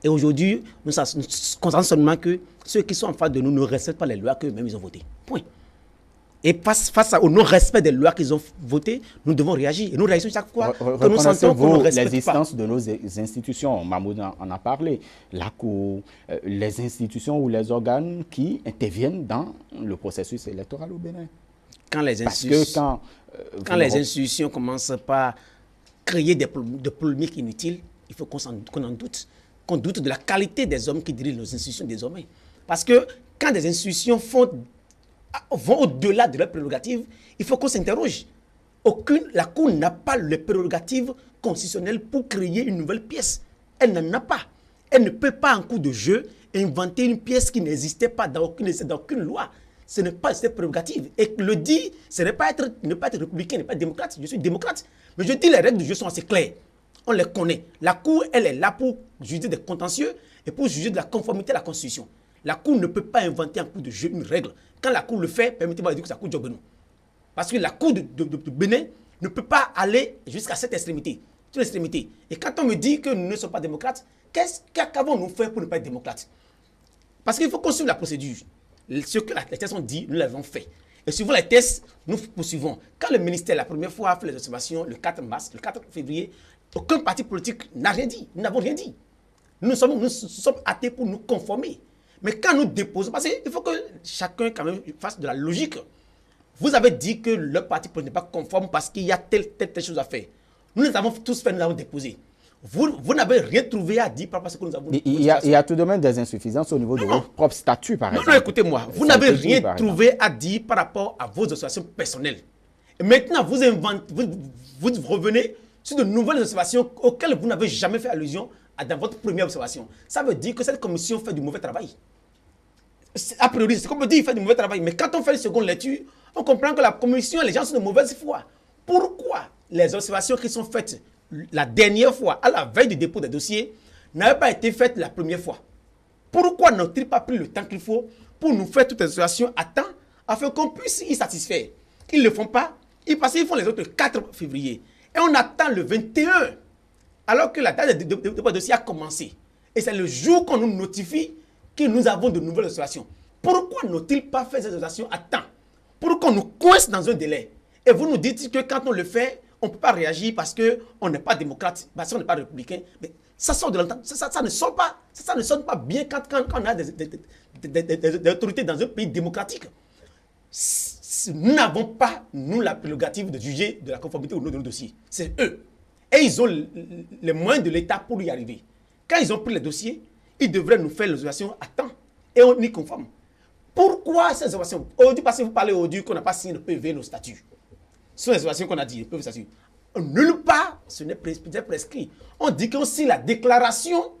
Et aujourd'hui, nous constatons seulement que ceux qui sont en face de nous ne respectent pas les lois qu'eux-mêmes ils ont votées. Point. Et face au non-respect des lois qu'ils ont votées, nous devons réagir. Et nous réagissons chaque fois que nous sentons qu'on ne respecte l'existence de nos institutions. Mahmoud en a parlé. La Cour, les institutions ou les organes qui interviennent dans le processus électoral au Bénin. Quand les institutions commencent par créer des polémiques inutiles, il faut qu'on en doute. Qu'on doute de la qualité des hommes qui dirigent nos institutions désormais. Parce que quand des institutions vont au-delà de leurs prérogatives, il faut qu'on s'interroge. La Cour n'a pas les prérogatives constitutionnelles pour créer une nouvelle pièce. Elle n'en a pas. Elle ne peut pas, en cours de jeu, inventer une pièce qui n'existait pas dans aucune loi. Ce n'est pas cette prérogative. Et le dit, ce n'est pas être républicain, ne pas être démocrate. Je suis démocrate. Mais je dis les règles du jeu sont assez claires. On les connaît. La Cour, elle est là pour juger des contentieux et pour juger de la conformité à la Constitution. La Cour ne peut pas inventer en cours de jeu une règle. Quand la Cour le fait, permettez-moi de dire que c'est la Cour de Benou. Parce que la Cour de Bénin ne peut pas aller jusqu'à cette extrémité. Et quand on me dit que nous ne sommes pas démocrates, qu'avons-nous fait pour ne pas être démocrates? Parce qu'il faut qu'on suive la procédure. Ce que les tests ont dit, nous l'avons fait. Et suivant les tests, nous poursuivons. Quand le ministère, la première fois, a fait les observations, le 4 février, aucun parti politique n'a rien dit. Nous n'avons rien dit. Nous sommes hâtés pour nous conformer. Mais quand nous déposons, parce qu'il faut que chacun quand même fasse de la logique. Vous avez dit que le parti politique n'est pas conforme parce qu'il y a telle chose à faire. Nous les avons tous fait, nous avons déposé. Vous n'avez rien trouvé à dire par rapport à ce que nous avons déposé. Il y a tout de même des insuffisances au niveau de votre propre statut, par exemple. Non, écoutez-moi. Vous n'avez rien trouvé à dire par rapport à vos associations personnelles. Et maintenant, vous revenez sur de nouvelles observations auxquelles vous n'avez jamais fait allusion dans votre première observation. Ça veut dire que cette commission fait du mauvais travail. A priori, c'est comme on dit, il fait du mauvais travail. Mais quand on fait une seconde lecture, on comprend que la commission, les gens sont de mauvaise foi. Pourquoi les observations qui sont faites la dernière fois, à la veille du dépôt des dossiers, n'avaient pas été faites la première fois? Pourquoi n'ont-ils pas pris le temps qu'il faut pour nous faire toutes les observations à temps, afin qu'on puisse y satisfaire? Ils ne le font pas, parce qu'ils font les autres le 4 février. Et on attend le 21. alors que la date de dépôt de dossier a commencé. Et c'est le jour qu'on nous notifie que nous avons de nouvelles observations. Pourquoi n'ont-ils pas fait ces observations à temps? Pourquoi on nous coince dans un délai? Et vous nous dites que quand on le fait, on ne peut pas réagir parce qu'on n'est pas démocrate, parce qu'on n'est pas républicain. Mais ça sort de l'entente. Ça ne sonne pas bien quand on a des autorités dans un pays démocratique. Nous n'avons pas, nous, la prérogative de juger de la conformité ou non de nos dossiers. C'est eux. Et ils ont les moyens de l'État pour y arriver. Quand ils ont pris les dossiers, ils devraient nous faire les observations à temps. Et on y conforme. Pourquoi ces observations? Aujourd'hui, parce que vous parlez aujourd'hui qu'on n'a pas signé le PV, le statut. Ce sont les observations qu'on a dit, le PV, le statut. Nulle part, ce n'est prescrit. On dit qu'on signe la déclaration,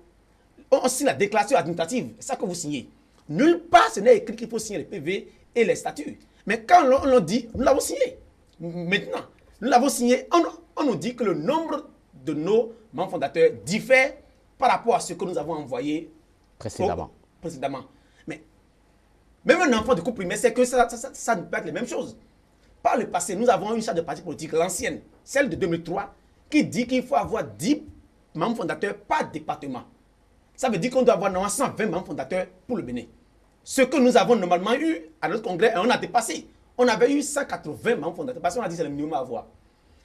administrative. C'est ça que vous signez. Nulle part, ce n'est écrit qu'il faut signer les PV et les statuts. Mais quand on l'a dit, nous l'avons signé. Maintenant, nous l'avons signé, on nous dit que le nombre de nos membres fondateurs diffère par rapport à ce que nous avons envoyé précédemment. Mais même un enfant de couple primaire, c'est que ça ne peut être les mêmes choses. Par le passé, nous avons une charte de parti politique, l'ancienne, celle de 2003, qui dit qu'il faut avoir 10 membres fondateurs par département. Ça veut dire qu'on doit avoir normalement 120 membres fondateurs pour le Bénin. Ce que nous avons normalement eu à notre congrès, on a dépassé. On avait eu 180 membres fondateurs parce qu'on a dit que c'est le minimum à avoir.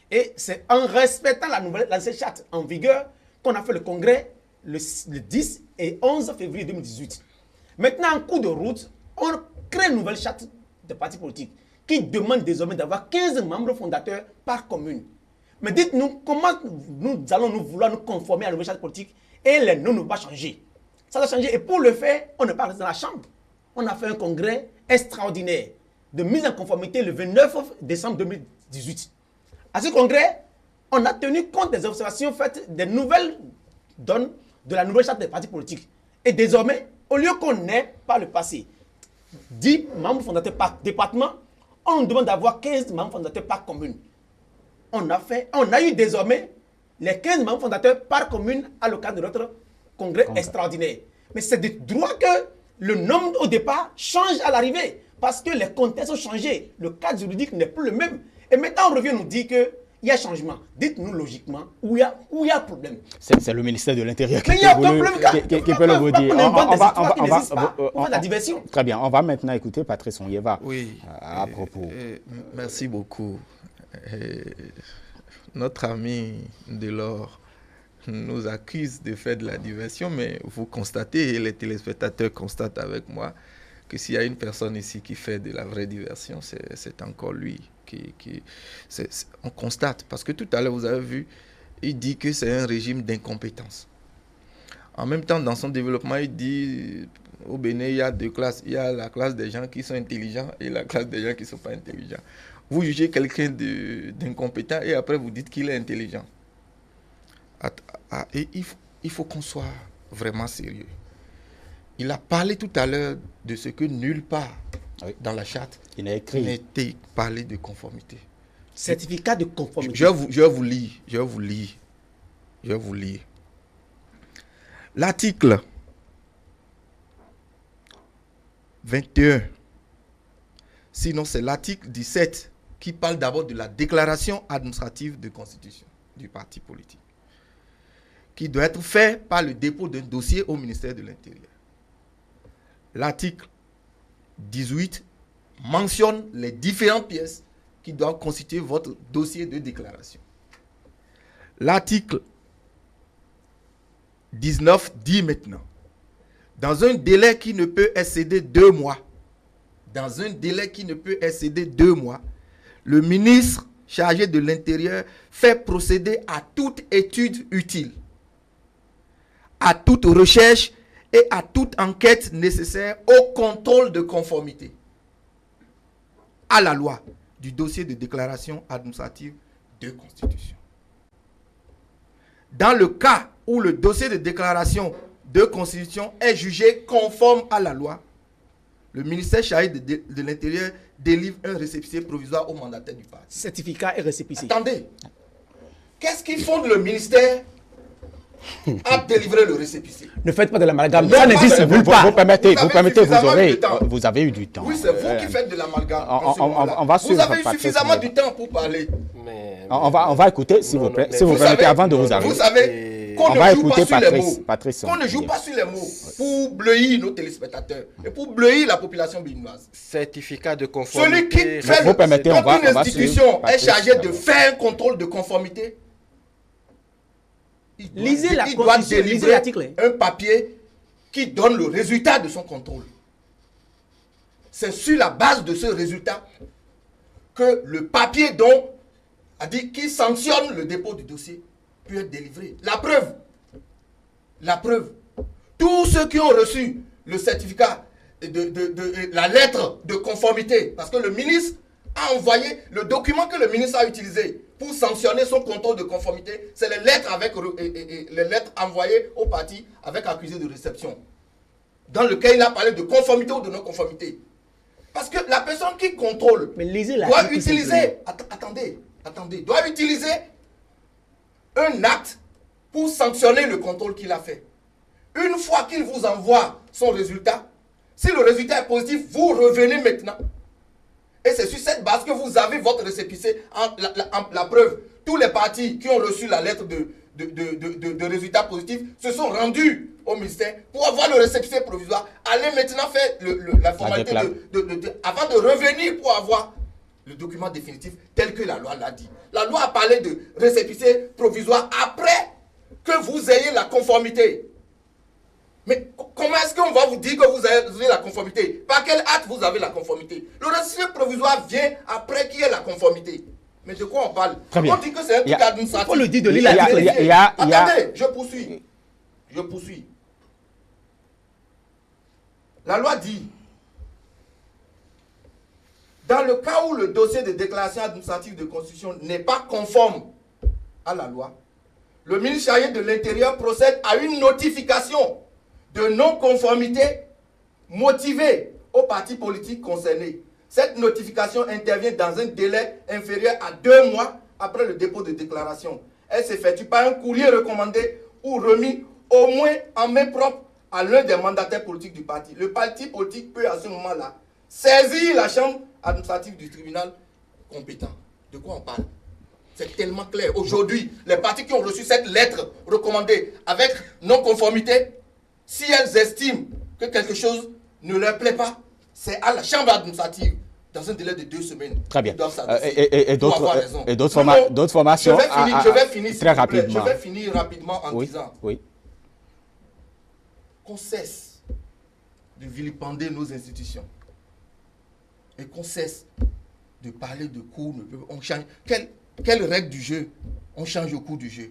Et c'est en respectant l'ancienne charte en vigueur qu'on a fait le congrès le 10 et 11 février 2018. Maintenant, en cours de route, on crée une nouvelle charte de parti politique qui demande désormais d'avoir 15 membres fondateurs par commune. Mais dites-nous, comment nous allons vouloir nous conformer à la nouvelle charte politique et les noms ne vont pas changer. Ça va changer. Et pour le faire, on n'est pas resté dans la chambre. On a fait un congrès extraordinaire de mise en conformité le 29 décembre 2018. À ce congrès, on a tenu compte des observations faites des nouvelles donnes de la nouvelle charte des partis politiques. Et désormais, au lieu qu'on ait par le passé 10 membres fondateurs par département, on nous demande d'avoir 15 membres fondateurs par commune. On a eu désormais les 15 membres fondateurs par commune à l'occasion de notre congrès extraordinaire. Mais c'est de droit que le nombre au départ change à l'arrivée. Parce que les contextes ont changé. Le cadre juridique n'est plus le même. Et maintenant, on revient nous dire qu'il y a changement. Dites-nous logiquement où il y a problème. C'est le ministère de l'Intérieur qui peut le vous dire. On va la diversion. Très bien. On va maintenant écouter Patrice Onyeva. Oui. À propos. Merci beaucoup. Notre ami Delors nous accuse de faire de la diversion, mais vous constatez, et les téléspectateurs constatent avec moi, que s'il y a une personne ici qui fait de la vraie diversion, c'est encore lui. On constate, parce que tout à l'heure, vous avez vu, il dit que c'est un régime d'incompétence. En même temps, dans son développement, il dit, au Bénin, il y a deux classes. Il y a la classe des gens qui sont intelligents et la classe des gens qui ne sont pas intelligents. Vous jugez quelqu'un d'incompétent et après vous dites qu'il est intelligent. Et il faut qu'on soit vraiment sérieux. Il a parlé tout à l'heure de ce que nulle part dans la charte il n'a été parlé de conformité. Certificat de conformité. Je vais vous lire. L'article 21. Sinon, c'est l'article 17 qui parle d'abord de la déclaration administrative de constitution du parti politique, qui doit être fait par le dépôt d'un dossier au ministère de l'Intérieur. L'article 18 mentionne les différentes pièces qui doivent constituer votre dossier de déclaration. L'article 19 dit maintenant, dans un délai qui ne peut excéder 2 mois, le ministre chargé de l'Intérieur fait procéder à toute étude utile, à toute recherche et à toute enquête nécessaire au contrôle de conformité à la loi du dossier de déclaration administrative de constitution. Dans le cas où le dossier de déclaration de constitution est jugé conforme à la loi, le ministère chargé de l'Intérieur délivre un récépissé provisoire au mandataire du parti. Certificat et récépissé. Attendez. Qu'est-ce qui fonde le ministère à délivrer le récépissé? Ne faites pas de l'amalgame. Ça n'existe nulle part. Vous permettez, vous avez eu du temps. Oui, c'est vous qui faites de l'amalgame. Vous avez eu suffisamment du temps pour parler. On va écouter, s'il vous plaît. Si vous permettez, avant de vous arriver. Vous savez, On va écouter Patrice. Qu'on ne joue pas sur les mots pour bleuir nos téléspectateurs et pour bleuir la population béninoise. Certificat de conformité. Celui qui fait quand une institution est chargée de faire un contrôle de conformité, il doit délivrer un papier qui donne le résultat de son contrôle. C'est sur la base de ce résultat que le papier qui sanctionne le dépôt du dossier peut être délivré. La preuve, tous ceux qui ont reçu le certificat la lettre de conformité, parce que le ministre a envoyé le document que le ministre a utilisé pour sanctionner son contrôle de conformité, c'est les lettres les lettres envoyées au parti avec accusé de réception, dans lequel il a parlé de conformité ou de non-conformité. Parce que la personne qui contrôle doit utiliser, doit utiliser un acte pour sanctionner le contrôle qu'il a fait. Une fois qu'il vous envoie son résultat, si le résultat est positif, vous revenez maintenant. Et c'est sur cette base que vous avez votre récépissé. La preuve, tous les partis qui ont reçu la lettre de résultat positif se sont rendus au ministère pour avoir le récépissé provisoire. Allez maintenant faire la formalité avant de revenir pour avoir le document définitif tel que la loi l'a dit. La loi a parlé de récépissé provisoire après que vous ayez la conformité. Mais comment est-ce qu'on va vous dire que vous avez la conformité? Par quel acte vous avez la conformité? Le récépissé provisoire vient après qu'il y ait la conformité. Mais de quoi on parle? On dit que c'est un truc administratif. On le dit de l'île. Attendez, je poursuis. La loi dit, dans le cas où le dossier de déclaration administrative de constitution n'est pas conforme à la loi, le ministre chargé de l'Intérieur procède à une notification de non-conformité motivée aux partis politiques concernés. Cette notification intervient dans un délai inférieur à 2 mois après le dépôt de déclaration. Elle s'effectue par un courrier recommandé ou remis au moins en main propre à l'un des mandataires politiques du parti. Le parti politique peut à ce moment-là saisir la chambre administrative du tribunal compétent. De quoi on parle? C'est tellement clair. Aujourd'hui, les partis qui ont reçu cette lettre recommandée avec non-conformité, si elles estiment que quelque chose ne leur plaît pas, c'est à la chambre administrative, dans un délai de 2 semaines. Très bien. Et d'autres formations. Je vais finir très rapidement. Je vais finir rapidement en disant qu'on cesse de vilipender nos institutions et qu'on cesse de parler de cours. On change. Quelle règle du jeu on change au cours du jeu?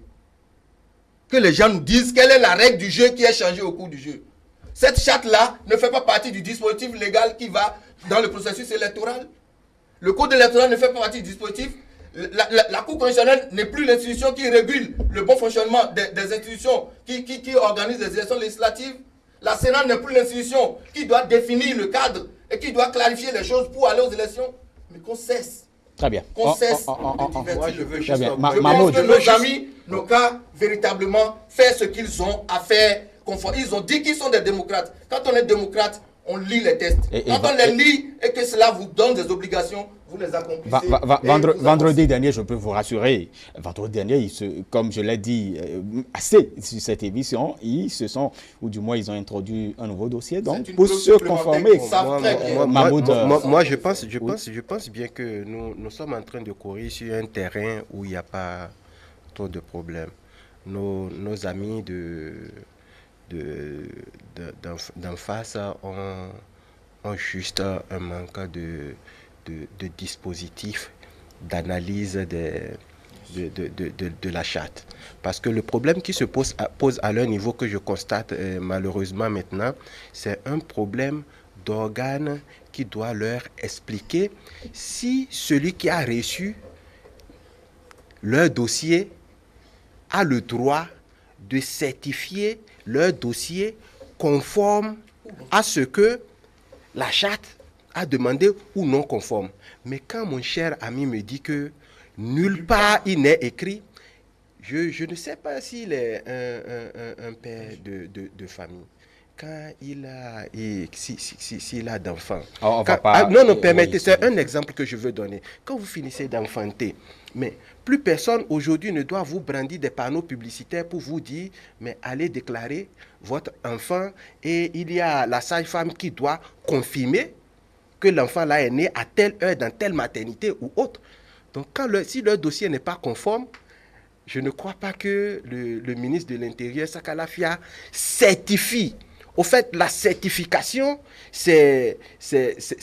Que les gens nous disent quelle est la règle du jeu qui est changée au cours du jeu. Cette charte-là ne fait pas partie du dispositif légal qui va dans le processus électoral. Le code électoral ne fait pas partie du dispositif. La Cour constitutionnelle n'est plus l'institution qui régule le bon fonctionnement des institutions qui organisent les élections législatives. La Sénat n'est plus l'institution qui doit définir le cadre et qui doit clarifier les choses pour aller aux élections. Mais qu'on cesse. Très bien. Qu'on cesse de divertir. Moi, je veux juste bien. je pense que nos amis, nos cas, véritablement, faire ce qu'ils ont à faire. Ils ont dit qu'ils sont des démocrates. Quand on est démocrate, on lit les textes. Quand on les lit et que cela vous donne des obligations, vous les accomplissez. Vendredi dernier, je peux vous rassurer, vendredi dernier, comme je l'ai dit assez sur cette émission, ils se sont, ou du moins ils ont introduit un nouveau dossier, donc pour se conformer. Moi, je pense bien que nous sommes en train de courir sur un terrain où il n'y a pas trop de problèmes. Nos amis d'en face ont juste un manque de dispositifs d'analyse de la charte. Parce que le problème qui se pose à leur niveau, que je constate malheureusement maintenant, c'est un problème d'organes qui doit leur expliquer si celui qui a reçu leur dossier a le droit de certifier leur dossier conforme à ce que la charte a demandé ou non conforme. Mais quand mon cher ami me dit que nulle part il n'est écrit, je ne sais pas s'il est un père de famille. quand il a, s'il a d'enfants. Non, permettez, c'est un exemple que je veux donner. Quand vous finissez d'enfanter, mais plus personne aujourd'hui ne doit vous brandir des panneaux publicitaires pour vous dire, mais allez déclarer votre enfant et il y a la sage-femme qui doit confirmer que l'enfant là est né à telle heure dans telle maternité ou autre. Donc si leur dossier n'est pas conforme, je ne crois pas que le ministre de l'Intérieur, Saka Lafia, certifie. Au fait, la certification, c'est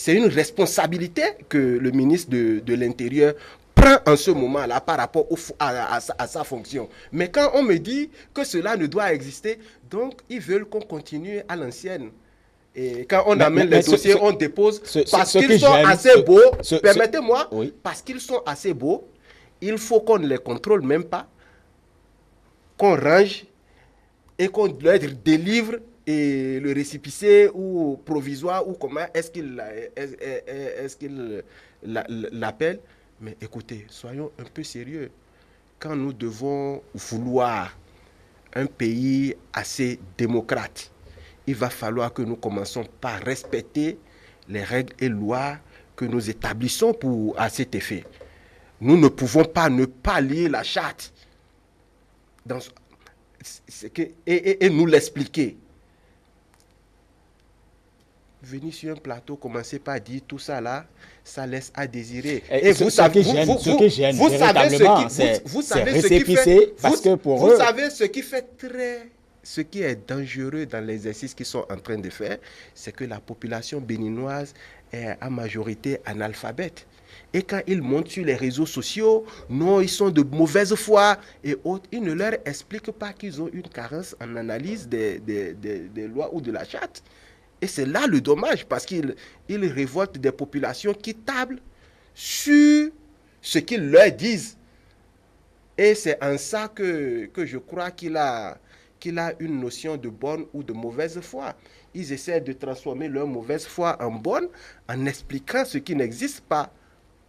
une responsabilité que le ministre de l'Intérieur prend en ce moment-là par rapport à sa fonction. Mais quand on me dit que cela ne doit exister, donc ils veulent qu'on continue à l'ancienne. Et quand on amène les dossiers, on dépose parce qu'ils sont assez beaux. Permettez-moi, parce qu'ils sont assez beaux, il faut qu'on ne les contrôle même pas, qu'on range et qu'on leur délivre et le récépissé ou provisoire ou comment est-ce qu'il l'appelle. Mais écoutez, soyons un peu sérieux. Quand nous devons vouloir un pays assez démocrate, il va falloir que nous commençons par respecter les règles et lois que nous établissons à cet effet. Nous ne pouvons pas ne pas lire la charte et nous l'expliquer. Venir sur un plateau, commencer par dire tout ça là, ça laisse à désirer. Et vous savez ce qui fait ce qui est dangereux dans l'exercice qu'ils sont en train de faire, c'est que la population béninoise est en majorité analphabète. Et quand ils montent sur les réseaux sociaux, non, ils sont de mauvaise foi et autres, ils ne leur expliquent pas qu'ils ont une carence en analyse des lois ou de la charte. Et c'est là le dommage, parce qu'ils révoltent des populations qui tablent sur ce qu'ils leur disent. Et c'est en ça que je crois qu'il a une notion de bonne ou de mauvaise foi. Ils essaient de transformer leur mauvaise foi en bonne en expliquant ce qui n'existe pas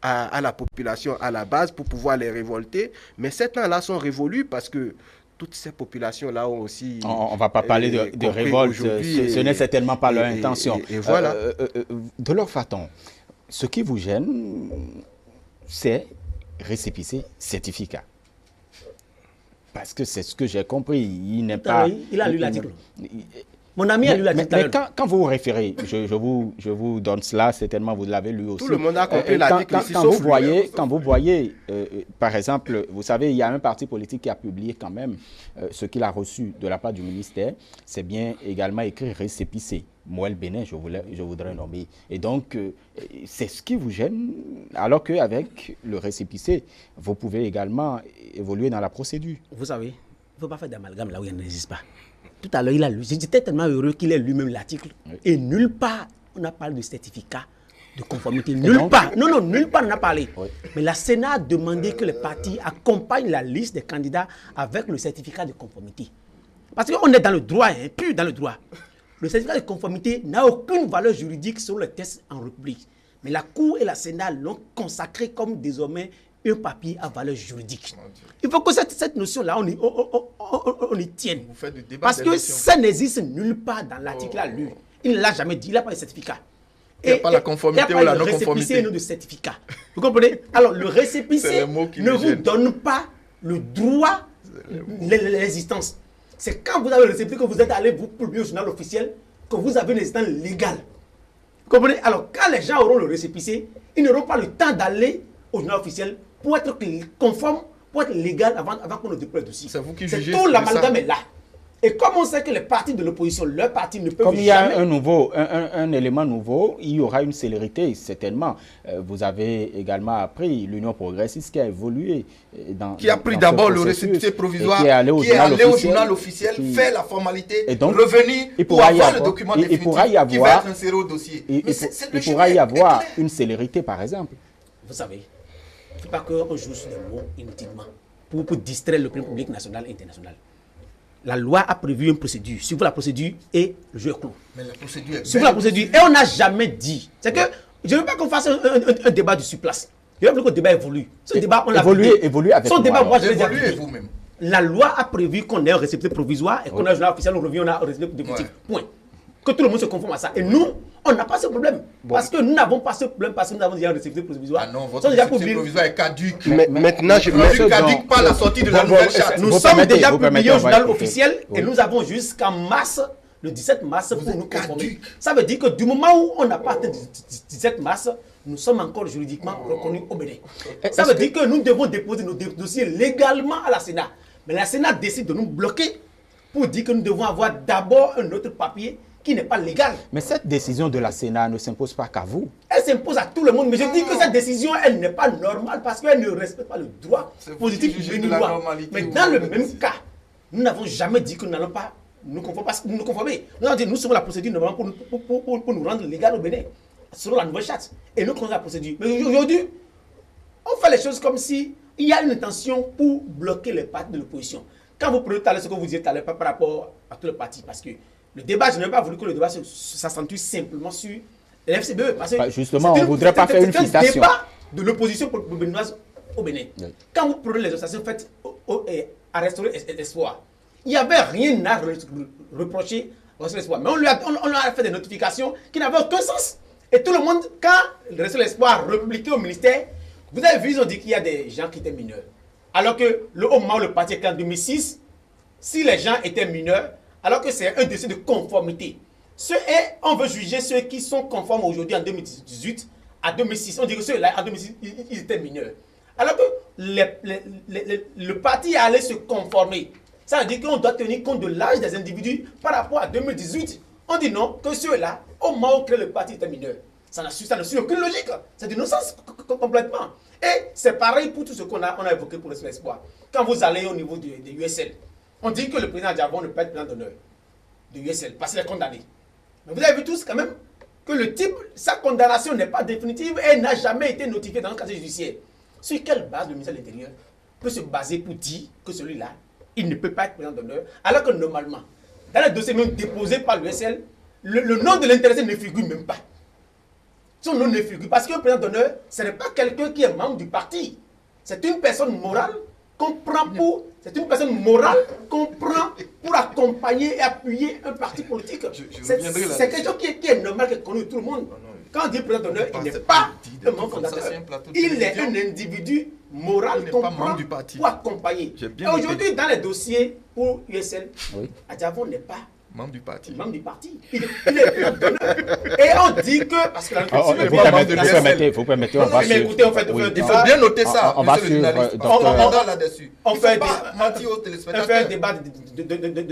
à la population à la base pour pouvoir les révolter. Mais ces temps-là sont révolus parce que toutes ces populations-là ont aussi... On ne va pas parler de révolte, ce n'est certainement pas leur intention. Et voilà. De leur façon, ce qui vous gêne, c'est récépissé certificat. Parce que c'est ce que j'ai compris. Il a lu l'article. Mon ami a lu l'article. Mais quand vous vous référez, je vous donne cela, certainement vous l'avez lu aussi. Tout le monde a compris l'article. Quand vous voyez, par exemple, vous savez, il y a un parti politique qui a publié quand même ce qu'il a reçu de la part du ministère. C'est bien également écrit récépissé. Moël Bénin, je voudrais nommer. Et donc, c'est ce qui vous gêne, alors qu'avec le récépissé, vous pouvez également évoluer dans la procédure. Vous savez, il ne faut pas faire d'amalgame là où il n'existe pas. Tout à l'heure, il a lu. J'étais tellement heureux qu'il ait lu même l'article. Oui. Et nulle part, on a parlé de certificat de conformité. Nulle part. Non, nulle part on a parlé. Oui. Mais la Sénat a demandé que les partis accompagnent la liste des candidats avec le certificat de conformité. Parce qu'on est dans le droit, plus dans le droit. Le certificat de conformité n'a aucune valeur juridique sur les tests en République. Mais la Cour et la Sénat l'ont consacré comme désormais un papier à valeur juridique. Il faut que cette notion-là, on y tienne. Vous faites du débat. Parce que ça n'existe nulle part dans l'article à lui. Il ne l'a jamais dit, il n'a pas de certificat. Il n'y a pas la conformité ou la non-conformité. Il n'y a pas de certificat. Vous comprenez? Alors, le récépissé ne vous donne pas le droit de l'existence. C'est quand vous avez le récépissé que vous êtes allé vous publier au journal officiel que vous avez une existence légale. Vous comprenez? Alors, quand les gens auront le récépissé, ils n'auront pas le temps d'aller au journal officiel pour être conforme, pour être légal avant qu'on ne déploie le dossier. C'est vous qui jugez. Tout l'amalgame est là. Et comme on sait que les partis de l'opposition, leur parti ne peuvent jamais... Comme il y a un élément nouveau, il y aura une célérité, certainement. Vous avez également appris l'Union progressiste qui a évolué qui a pris d'abord le récépissé provisoire, qui est allé au journal officiel, fait la formalité, et donc, revenir pour avoir le document définitif qui va être inséré au dossier. Il pourra y avoir une célérité, par exemple. Vous savez, il ne faut pas qu'on joue sur des mots inutilement pour distraire l'opinion publique nationale et internationale. La loi a prévu une procédure. Suivez la procédure et le jeu est clos. Mais la procédure est suivez la procédure et on n'a jamais dit. C'est que je ne veux pas qu'on fasse un débat du surplace. Je veux que le débat évolue. Ce débat, on l'a évolue avec son débat, moi je l'ai déjà vous-même. La loi a prévu qu'on ait un récépissé provisoire et qu'on a un journal officiel, on revient, on a un récépissé définitif. Point. que tout le monde se conforme à ça. Et nous, on n'a pas ce problème. Bon. Parce que nous n'avons pas ce problème, parce que nous avons déjà un récépissé provisoire. Ah non, votre récépissé provisoire est caduque. Maintenant, je me caduque pas la sortie de la nouvelle charte. Nous sommes déjà publiés au journal officiel et nous avons jusqu'en mars, le 17 mars, pour nous conformer. Ça veut dire que du moment où on n'a pas atteint le 17 mars, nous sommes encore juridiquement reconnus au Bénin. Ça veut dire que nous devons déposer nos dossiers légalement à la Sénat. Mais la Sénat décide de nous bloquer pour dire que nous devons avoir d'abord un autre papier qui n'est pas légal. Mais cette décision de la Sénat ne s'impose pas qu'à vous. Elle s'impose à tout le monde. Mais je dis que cette décision, elle n'est pas normale parce qu'elle ne respecte pas le droit positif du béninois. Mais dans le même cas, nous n'avons jamais dit que nous n'allons pas nous conformer. Nous avons dit que nous sommes la procédure normalement pour nous rendre légal au Bénin, selon la nouvelle charte. Et nous connaissons la procédure. Mais aujourd'hui, on fait les choses comme si il y a une intention pour bloquer les partis de l'opposition. Quand vous prenez tout à l'heure ce que vous disiez tout à l'heure par rapport à tous les partis, parce que le débat, je n'ai pas voulu que le débat s'accentue simplement sur l'FCBE. Parce que justement, on ne voudrait pas faire une citation. C'est un débat de l'opposition béninoise au Bénin. Oui. Quand vous prenez les associations faites à restaurer l'espoir, il n'y avait rien à reprocher à restaurer l'espoir. Mais on lui a fait des notifications qui n'avaient aucun sens. Et tout le monde, quand le restaurer l'espoir a repliqué au ministère, vous avez vu, ils ont dit qu'il y a des gens qui étaient mineurs. Alors que le moment où le parti est en 2006, si les gens étaient mineurs, alors que c'est un dossier de conformité. On veut juger ceux qui sont conformes aujourd'hui en 2018 à 2006. On dit que ceux-là, en 2006, ils étaient mineurs. Alors que le parti allait se conformer. Ça veut dire qu'on doit tenir compte de l'âge des individus par rapport à 2018. On dit non, que ceux-là, au moment où le parti était mineur. Ça ne suit aucune logique. C'est du non-sens complètement. Et c'est pareil pour tout ce qu'on a évoqué pour l'espoir. Quand vous allez au niveau de USL, on dit que le président Diabon ne peut être président d'honneur de USL parce qu'il est condamné. Mais vous avez vu tous quand même que le type, sa condamnation n'est pas définitive et n'a jamais été notifiée dans le casier judiciaire. Sur quelle base le ministère de l'Intérieur peut se baser pour dire que celui-là, il ne peut pas être président d'honneur, alors que normalement, dans les dossiers même déposés par l'USL, le nom de l'intéressé ne figure même pas. Son nom ne figure parce qu'un président d'honneur, ce n'est pas quelqu'un qui est membre du parti. C'est une personne morale qu'on prend pour... C'est une personne morale qu'on prend pour accompagner et appuyer un parti politique. C'est quelque chose qui est normal, qui est connu de tout le monde. Quand on dit président d'honneur, il n'est pas un membre fondateur. Il est un individu moral qu'on prend pour accompagner. Et aujourd'hui, dans les dossiers pour USL, Adjavon n'est pas membre du parti. Membre du parti. Il est président d'honneur. Et on dit que... Parce que vous permettez, on va mais écoutez, il faut bien noter ça, on va suivre là-dessus. On fait un débat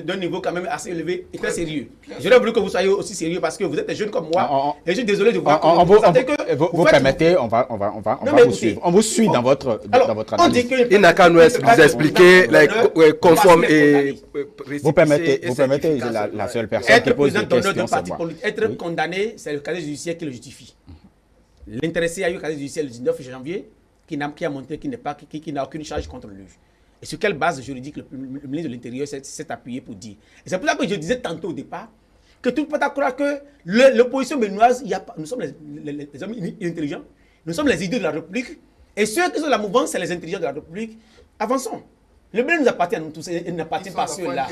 d'un niveau quand même assez élevé et très sérieux. J'aurais voulu que vous soyez aussi sérieux parce que vous êtes jeune comme moi. Et je suis désolé de voir que vous permettez, on va vous suivre. On vous suit dans votre analyse. Il n'a qu'à nous expliquer conforme et... Vous permettez, la seule personne qui pose des questions, c'est moi. Être condamné, c'est le casier judiciaire qui le justifie. L'intéressé a eu le casier judiciaire le 19 janvier qui a montré qu'il n'a aucune charge contre lui. Et sur quelle base juridique le ministre de l'Intérieur s'est appuyé pour dire. Et c'est pour ça que je disais tantôt au départ que tout le monde croire que l'opposition béninoise, nous sommes les hommes intelligents, nous sommes les idiots de la République, et ceux qui sont la mouvance, c'est les intelligents de la République. Avançons. Le Bénin nous appartient à nous tous, il n'appartient pas à ceux-là.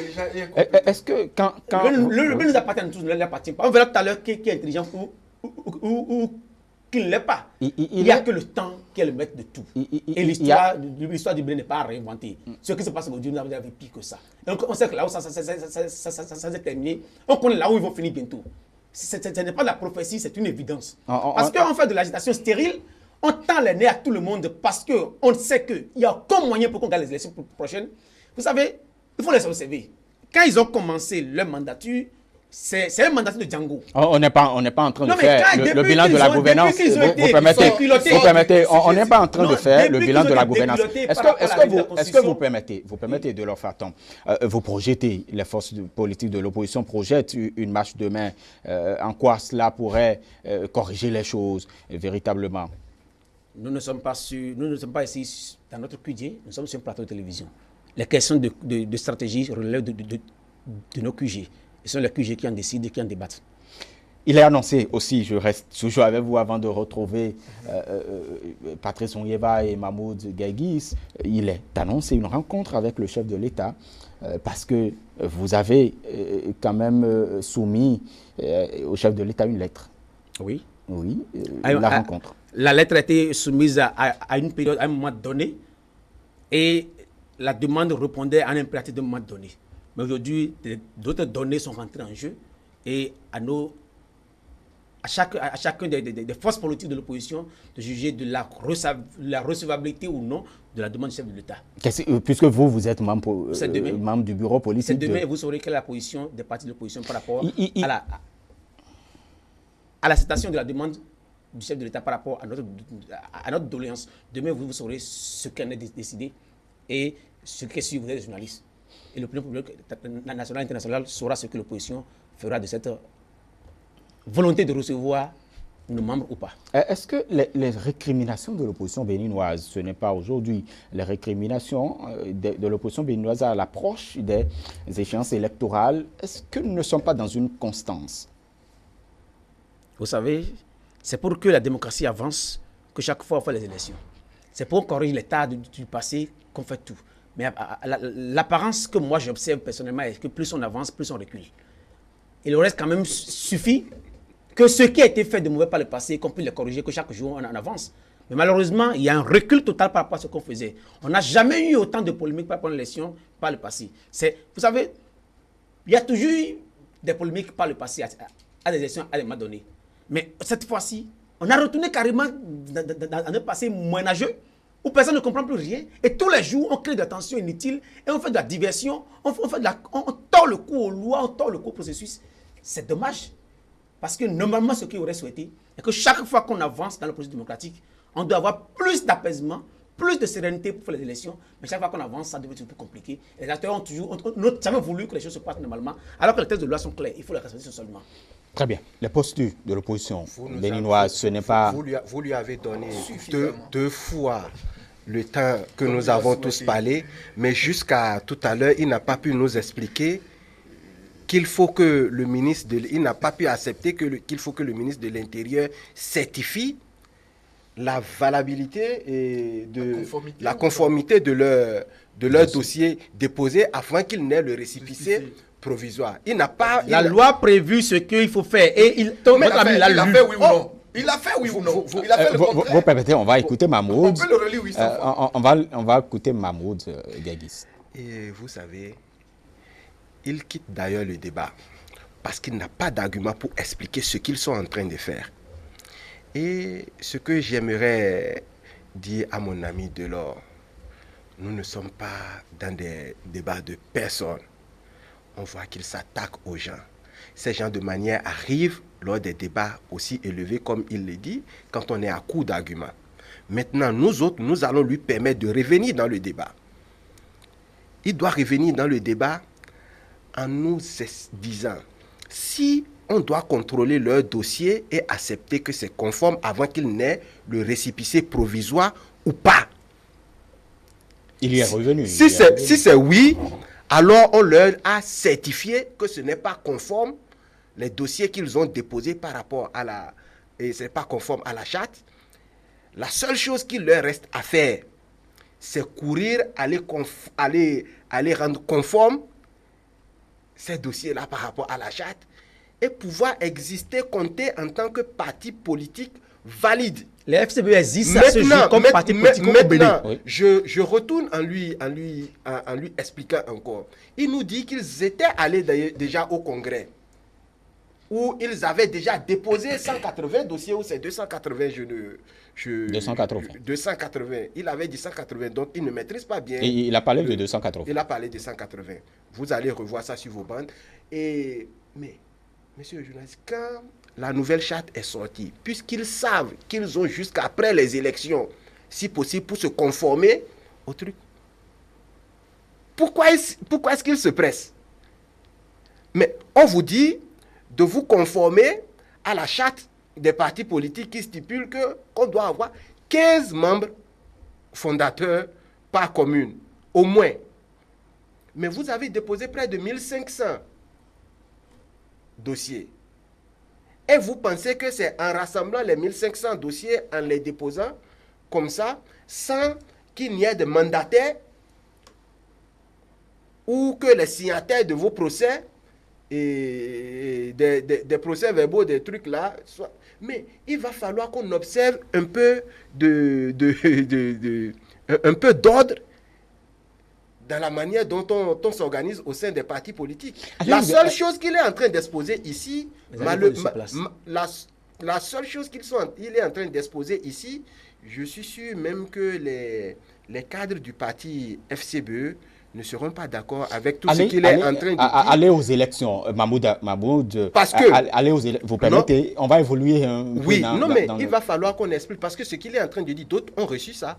Est-ce que quand le Bénin nous appartient à nous tous, il n'appartient pas. On verra tout à l'heure qui est intelligent ou qui ne l'est pas. Il n'y a que le temps qui est le maître de tout. Et l'histoire du Bénin n'est pas réinventée. Ce qui se passe aujourd'hui, nous avons pire que ça. Donc on sait que là où ça s'est terminé, on connaît là où ils vont finir bientôt. Ce n'est pas de la prophétie, c'est une évidence. Parce qu'on fait de l'agitation stérile, on tend les nez à tout le monde parce qu'on sait qu'il n'y a aucun moyen pour qu'on gagne les élections prochaines. Vous savez, il faut les observer. Quand ils ont commencé leur mandature, c'est un mandat de Django. On n'est pas en train de faire le bilan de la gouvernance. Vous permettez, on n'est pas en train de faire le bilan de la gouvernance. Est-ce que vous permettez de leur faire attendre? Vous projetez, les forces politiques de l'opposition projettent une marche demain. En quoi cela pourrait corriger les choses véritablement? Nous ne sommes pas ici dans notre QG, nous sommes sur un plateau de télévision. Les questions de stratégie relèvent de nos QG. Ce sont les QG qui en décident et qui en débattent. Il est annoncé aussi, je reste toujours avec vous avant de retrouver Patrice Onyeva et Mahmoud Gaïgis, il est annoncé une rencontre avec le chef de l'État parce que vous avez quand même soumis au chef de l'État une lettre. Oui. Oui, la rencontre. La lettre a été soumise à une période, à un moment donné, et la demande répondait à un impératif de moment donné. Mais aujourd'hui, d'autres données sont rentrées en jeu et à chacun des forces politiques de l'opposition de juger de la recevabilité ou non de la demande du chef de l'État. Puisque vous êtes membre du bureau politique. C'est demain, vous saurez quelle est la position des partis de l'opposition par rapport à la citation de la demande du chef de l'État par rapport à notre doléance. Demain, vous saurez ce qu'en est décidé et ce qu'est si vous êtes journaliste. Et l'opinion publique nationale et internationale saura ce que l'opposition fera de cette volonté de recevoir nos membres ou pas. Est-ce que les récriminations de l'opposition béninoise, ce n'est pas aujourd'hui les récriminations de l'opposition béninoise à l'approche des échéances électorales, est-ce que nous ne sommes pas dans une constance? Vous savez, c'est pour que la démocratie avance que chaque fois on fait les élections. C'est pour corriger l'état du passé qu'on fait tout. Mais l'apparence que moi j'observe personnellement est que plus on avance, plus on recule. Il reste quand même suffit que ce qui a été fait de mauvais par le passé, qu'on puisse le corriger, que chaque jour on en avance. Mais malheureusement, il y a un recul total par rapport à ce qu'on faisait. On n'a jamais eu autant de polémiques par rapport à l'élection par le passé. Vous savez, il y a toujours eu des polémiques par le passé à des élections à des moments donnés. Mais cette fois-ci, on a retourné carrément dans un passé moyenâgeux où personne ne comprend plus rien. Et tous les jours, on crée des tensions inutiles et on fait de la diversion, on tord le cou aux lois, on tord le cou au processus. C'est dommage. Parce que normalement, ce qu'il aurait souhaité est que chaque fois qu'on avance dans le processus démocratique, on doit avoir plus d'apaisement, plus de sérénité pour faire les élections. Mais chaque fois qu'on avance, ça devient plus compliqué. Les acteurs ont jamais voulu que les choses se passent normalement, alors que les textes de loi sont clairs. Il faut les respecter seulement. Très bien. Les postures de l'opposition béninoise, ce n'est pas... Vous lui avez donné deux fois le temps que nous avons tous parlé, mais jusqu'à tout à l'heure, il n'a pas pu nous expliquer qu'il faut que le ministre il n'a pas pu accepter qu'il faut que le ministre de l'Intérieur certifie la valabilité et la conformité de leur dossier déposé afin qu'il n'ait le récépissé provisoire. Il n'a pas... La loi a prévu ce qu'il faut faire et il a fait oui ou non. Il a fait oui ou non. Il a fait le contraire. Vous permettez, on va écouter Mahmoud. On peut le relire 800 fois. On va écouter Mahmoud Gaïgis. Et vous savez, il quitte d'ailleurs le débat parce qu'il n'a pas d'argument pour expliquer ce qu'ils sont en train de faire. Et ce que j'aimerais dire à mon ami Delors, nous ne sommes pas dans des débats de personne. On voit qu'il s'attaque aux gens. Ces gens de manière arrivent lors des débats aussi élevés, comme il le dit, quand on est à court d'arguments. Maintenant, nous autres, nous allons lui permettre de revenir dans le débat. Il doit revenir dans le débat en nous disant, si on doit contrôler leur dossier et accepter que c'est conforme avant qu'il n'ait le récépissé provisoire ou pas. Il y est revenu. Si c'est oui, alors on leur a certifié que ce n'est pas conforme, les dossiers qu'ils ont déposés par rapport à et ce n'est pas conforme à la charte. La seule chose qu'il leur reste à faire, c'est courir, aller rendre conforme ces dossiers-là par rapport à la charte et pouvoir exister, compter en tant que parti politique valide. Les FCBE existent à ce jour comme parti politique au Bénin. Oui. Je retourne en lui expliquant encore. Il nous dit qu'ils étaient allés déjà au Congrès où ils avaient déjà déposé 180 dossiers, ou c'est 280, 280. Il avait dit 180, donc il ne maîtrise pas bien. Et il a parlé de 280. Il a parlé de 180. Vous allez revoir ça sur vos bandes. Mais, monsieur le journaliste, quand la nouvelle charte est sortie, puisqu'ils savent qu'ils ont jusqu'après les élections, si possible, pour se conformer au truc, pourquoi est-ce qu'ils se pressent? Mais on vous dit de vous conformer à la charte des partis politiques qui stipule qu'on doit avoir 15 membres fondateurs par commune, au moins. Mais vous avez déposé près de 1500 dossiers. Et vous pensez que c'est en rassemblant les 1500 dossiers, en les déposant comme ça, sans qu'il n'y ait de mandataires ou que les signataires de vos procès et des procès verbaux, des trucs là, mais il va falloir qu'on observe un peu un peu d'ordre dans la manière dont on s'organise au sein des partis politiques. La seule chose qu'il est en train d'exposer ici, la seule chose qu'il est en train d'exposer ici, je suis sûr même que les cadres du parti FCBE ne seront pas d'accord avec tout ce qu'il est en train de dire. Aller aux élections, Mahmoud, parce que, aller aux élections, vous permettez, on va évoluer un peu mais il va falloir qu'on explique, parce que ce qu'il est en train de dire, d'autres ont reçu ça.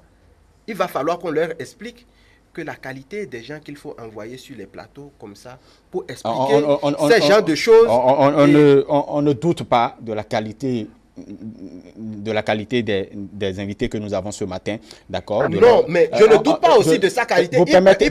Il va falloir qu'on leur explique que la qualité des gens qu'il faut envoyer sur les plateaux comme ça pour expliquer ces genres de choses. On ne doute pas de la qualité des invités que nous avons ce matin, d'accord? Non, mais je ne doute pas aussi de sa qualité. Vous permettez,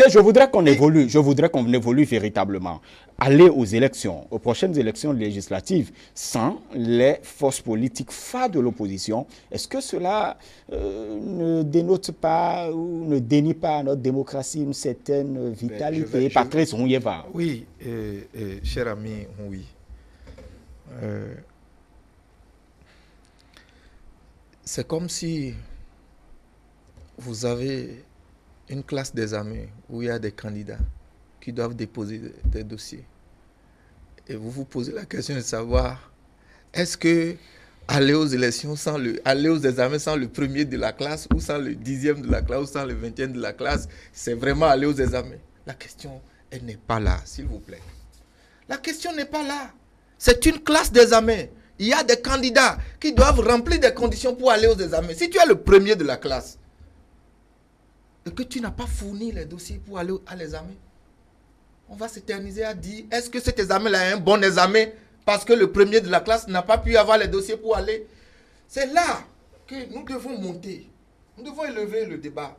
je voudrais qu'on évolue véritablement. Aller aux élections, aux prochaines élections législatives, sans les forces politiques phares de l'opposition, est-ce que cela ne dénote pas ou ne dénie pas à notre démocratie une certaine vitalité? Patrice Rouyeva. Oui, cher ami, oui. C'est comme si vous avez une classe d'examen où il y a des candidats qui doivent déposer des dossiers. Et vous vous posez la question de savoir, est-ce que aller aux élections aller aux examens sans le premier de la classe, ou sans le 10e de la classe, ou sans le 20e de la classe, c'est vraiment aller aux examens? La question, elle n'est pas là, s'il vous plaît. La question n'est pas là. C'est une classe d'examen. Il y a des candidats qui doivent remplir des conditions pour aller aux examens. Si tu es le premier de la classe et que tu n'as pas fourni les dossiers pour aller à l'examen, on va s'éterniser à dire, est-ce que cet examen-là est un bon examen parce que le premier de la classe n'a pas pu avoir les dossiers pour aller? C'est là que nous devons monter. Nous devons élever le débat.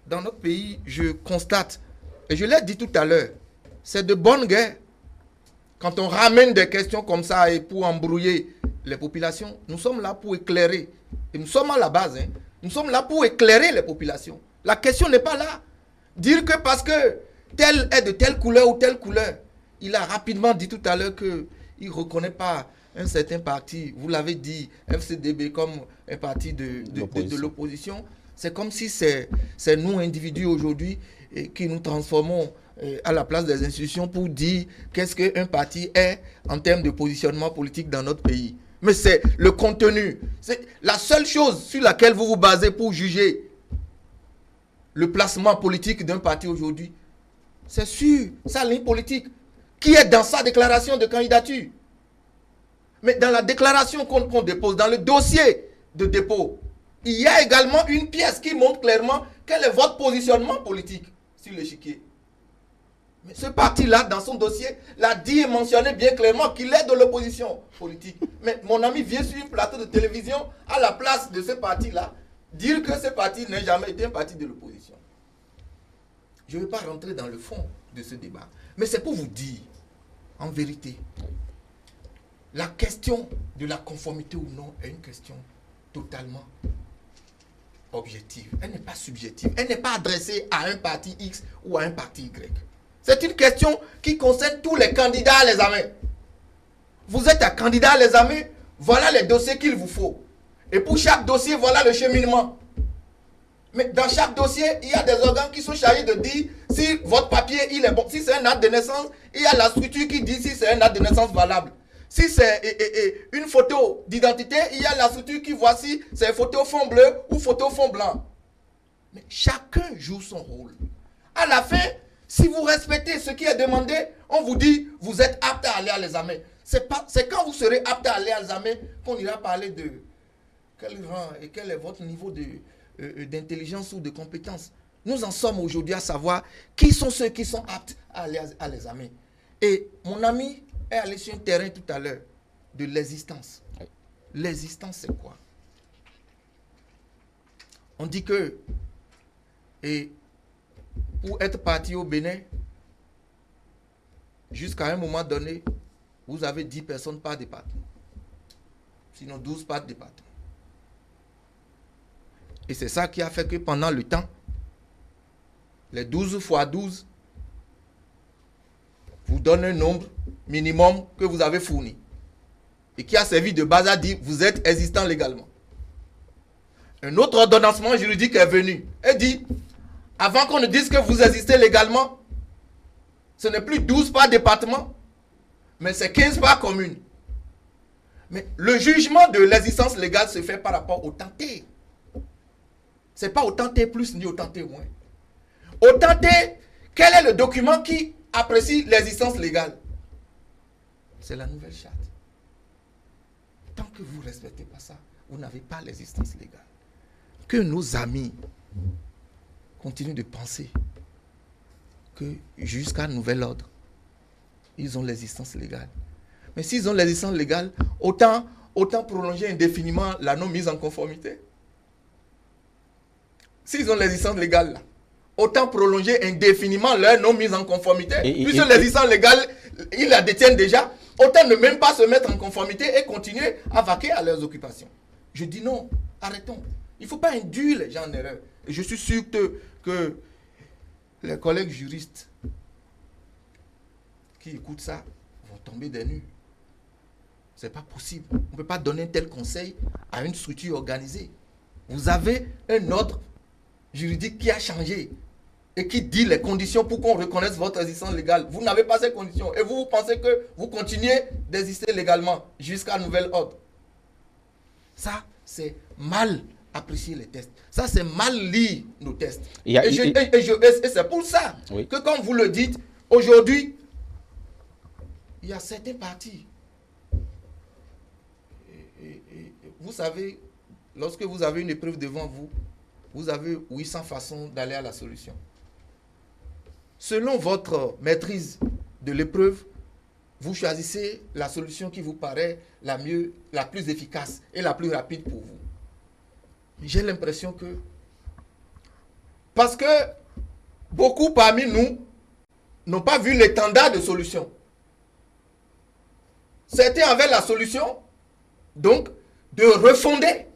Dans notre pays, je constate, et je l'ai dit tout à l'heure, c'est de bonne guerre. Quand on ramène des questions comme ça et pour embrouiller les populations, nous sommes là pour éclairer. Et nous sommes à la base. Nous sommes là pour éclairer les populations. La question n'est pas là. Dire que parce que tel est de telle couleur ou telle couleur, il a rapidement dit tout à l'heure qu'il ne reconnaît pas un certain parti. Vous l'avez dit, FCDB comme un parti de l'opposition. C'est comme si c'est nous, individus, aujourd'hui, qui nous transformons à la place des institutions pour dire qu'est-ce qu'un parti est en termes de positionnement politique dans notre pays. Mais c'est le contenu. C'est la seule chose sur laquelle vous vous basez pour juger le placement politique d'un parti aujourd'hui. C'est sur sa ligne politique qui est dans sa déclaration de candidature. Mais dans la déclaration qu'on dépose, dans le dossier de dépôt, il y a également une pièce qui montre clairement quel est votre positionnement politique sur l'échiquier. Mais ce parti-là, dans son dossier, l'a dit et mentionné bien clairement qu'il est de l'opposition politique. Mais mon ami vient sur un plateau de télévision à la place de ce parti-là, dire que ce parti n'a jamais été un parti de l'opposition. Je ne vais pas rentrer dans le fond de ce débat. Mais c'est pour vous dire, en vérité, la question de la conformité ou non est une question totalement objective. Elle n'est pas subjective. Elle n'est pas adressée à un parti X ou à un parti Y. C'est une question qui concerne tous les candidats à l'examen. Vous êtes un candidat à l'examen, voilà les dossiers qu'il vous faut. Et pour chaque dossier, voilà le cheminement. Mais dans chaque dossier, il y a des organes qui sont chargés de dire si votre papier il est bon. Si c'est un acte de naissance, il y a la structure qui dit si c'est un acte de naissance valable. Si c'est une photo d'identité, il y a la structure qui voit si c'est photo fond bleu ou photo fond blanc. Mais chacun joue son rôle. À la fin, si vous respectez ce qui est demandé, on vous dit vous êtes apte à aller à l'examen. C'est quand vous serez apte à aller à l'examen qu'on ira parler de quel rang et quel est votre niveau d'intelligence ou de compétence. Nous en sommes aujourd'hui à savoir qui sont ceux qui sont aptes à aller à l'examen. Et mon ami est allé sur un terrain tout à l'heure de l'existence. L'existence, c'est quoi? On dit que pour être parti au Bénin, jusqu'à un moment donné, vous avez 10 personnes par département. sinon 12 par département. Et c'est ça qui a fait que pendant le temps, les 12 fois 12 vous donnent un nombre minimum que vous avez fourni. Et qui a servi de base à dire vous êtes existant légalement. Un autre ordonnancement juridique est venu et dit, avant qu'on ne dise que vous existez légalement, ce n'est plus 12 par département, mais c'est 15 par commune. Mais le jugement de l'existence légale se fait par rapport au tenté. Ce n'est pas au tenté plus ni au tenté moins. Au tenté, quel est le document qui apprécie l'existence légale? C'est la nouvelle charte. Tant que vous ne respectez pas ça, vous n'avez pas l'existence légale. Que nos amis continuent de penser que jusqu'à nouvel ordre, ils ont l'existence légale. Mais s'ils ont l'existence légale, autant prolonger indéfiniment la non-mise en conformité. S'ils ont l'existence légale, là, autant prolonger indéfiniment leur non-mise en conformité. Puisque l'existence légale, ils la détiennent déjà, autant ne même pas se mettre en conformité et continuer à vaquer à leurs occupations. Je dis non, arrêtons. Il ne faut pas induire les gens en erreur. Et je suis sûr que les collègues juristes qui écoutent ça vont tomber des nues. Ce n'est pas possible. On ne peut pas donner un tel conseil à une structure organisée. Vous avez un ordre juridique qui a changé et qui dit les conditions pour qu'on reconnaisse votre existence légale. Vous n'avez pas ces conditions et vous pensez que vous continuez d'exister légalement jusqu'à nouvel ordre. Ça, c'est mal apprécier les tests. Ça, c'est mal lire nos tests. Et c'est pour ça que, comme vous le dites, aujourd'hui, il y a certains partis. Vous savez, lorsque vous avez une épreuve devant vous, vous avez 800 façons d'aller à la solution. Selon votre maîtrise de l'épreuve, vous choisissez la solution qui vous paraît la plus efficace et la plus rapide pour vous. J'ai l'impression que, parce que beaucoup parmi nous n'ont pas vu l'étendard de solutions. Certains avaient la solution, donc, de refonder,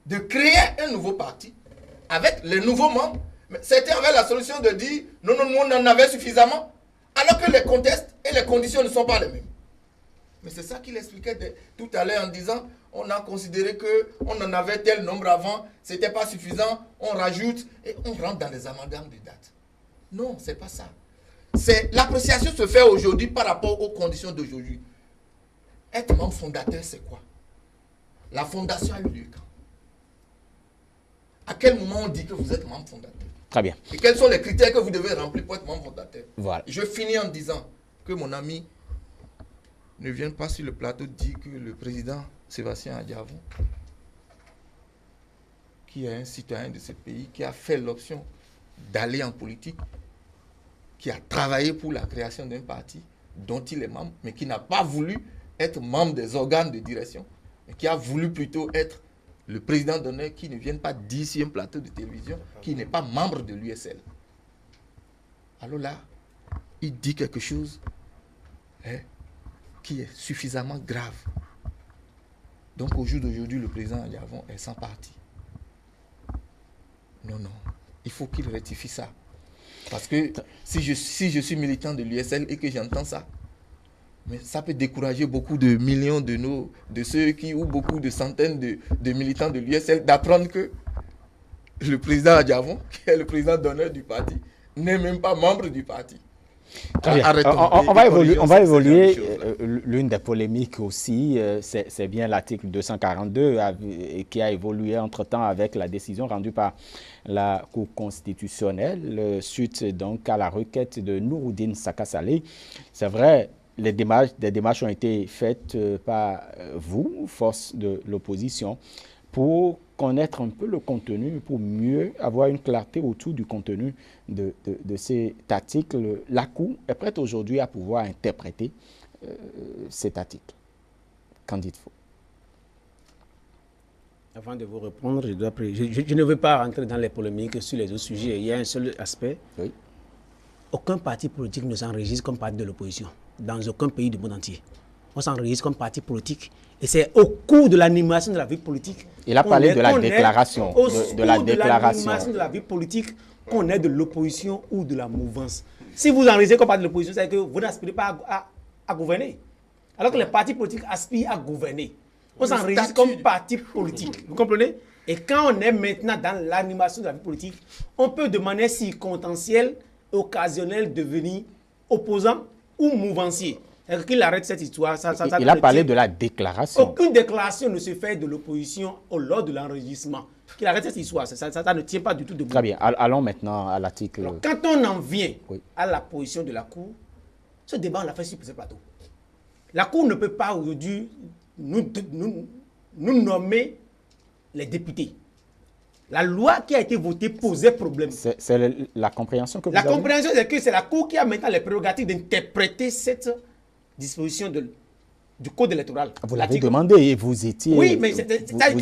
de créer un nouveau parti avec les nouveaux membres. Mais certains avaient la solution de dire non, nous on en avait suffisamment, alors que les contextes et les conditions ne sont pas les mêmes. Mais c'est ça qu'il expliquait tout à l'heure en disant on a considéré qu'on en avait tel nombre avant, ce n'était pas suffisant, on rajoute et on rentre dans les amalgames de dates. Non, ce n'est pas ça. L'appréciation se fait aujourd'hui par rapport aux conditions d'aujourd'hui. Être membre fondateur, c'est quoi? La fondation a eu lieu quand? À quel moment on dit que vous êtes membre fondateur? Très bien. Et quels sont les critères que vous devez remplir pour être membre fondateur? Voilà. Je finis en disant que mon ami ne vienne pas sur le plateau dire que le président Sébastien Adjavon, qui est un citoyen de ce pays, qui a fait l'option d'aller en politique, qui a travaillé pour la création d'un parti dont il est membre, mais qui n'a pas voulu être membre des organes de direction, mais qui a voulu plutôt être le président d'honneur, qui ne vienne pas dire sur un plateau de télévision qu'il n'est pas membre de l'USL. Alors là, il dit quelque chose qui est suffisamment grave. Donc au jour d'aujourd'hui, le président Adjavon est sans parti. Non, il faut qu'il rectifie ça. Parce que si je suis militant de l'USL et que j'entends ça, mais ça peut décourager beaucoup de millions de ceux qui, ou beaucoup de centaines de militants de l'USL, d'apprendre que le président Adjavon, qui est le président d'honneur du parti, n'est même pas membre du parti. On va évoluer. L'une des polémiques aussi, c'est bien l'article 242 qui a évolué entre-temps avec la décision rendue par la Cour constitutionnelle suite donc à la requête de Nouroudine Saka-Saleh. C'est vrai, des démarches ont été faites par vous, force de l'opposition, pour connaître un peu le contenu, pour mieux avoir une clarté autour du contenu de cet article. La Cour est prête aujourd'hui à pouvoir interpréter cet article. Qu'en dites-vous? Avant de vous répondre, je ne veux pas rentrer dans les polémiques sur les autres sujets. Il y a un seul aspect. Oui. Aucun parti politique ne s'enregistre comme parti de l'opposition, dans aucun pays du monde entier. on s'enregistre comme parti politique. Et c'est au cours de l'animation de la vie politique. Il a parlé de la déclaration. De l'animation de la vie politique, qu'on est de l'opposition ou de la mouvance. Si vous enregistrez comme parti de l'opposition, c'est que vous n'aspirez pas à gouverner. Alors que les partis politiques aspirent à gouverner. On s'enregistre comme parti politique. Vous comprenez? Et quand on est maintenant dans l'animation de la vie politique, on peut de manière circonstancielle, occasionnelle, devenir opposant ou mouvancier. Qu'il arrête cette histoire. Il a parlé de la déclaration. Aucune déclaration ne se fait de l'opposition lors de l'enregistrement. Qu'il arrête cette histoire. Ça ne tient pas du tout debout. Très bien. Allons maintenant à l'article. Quand on en vient à la position de la Cour, ce débat, on l'a fait sur ce plateau. La Cour ne peut pas aujourd'hui nous nommer les députés. La loi qui a été votée posait problème. C'est la compréhension que vous avez. La compréhension, c'est que c'est la Cour qui a maintenant les prérogatives d'interpréter cette disposition du code électoral. Vous l'avez demandé et vous étiez, oui, mais vous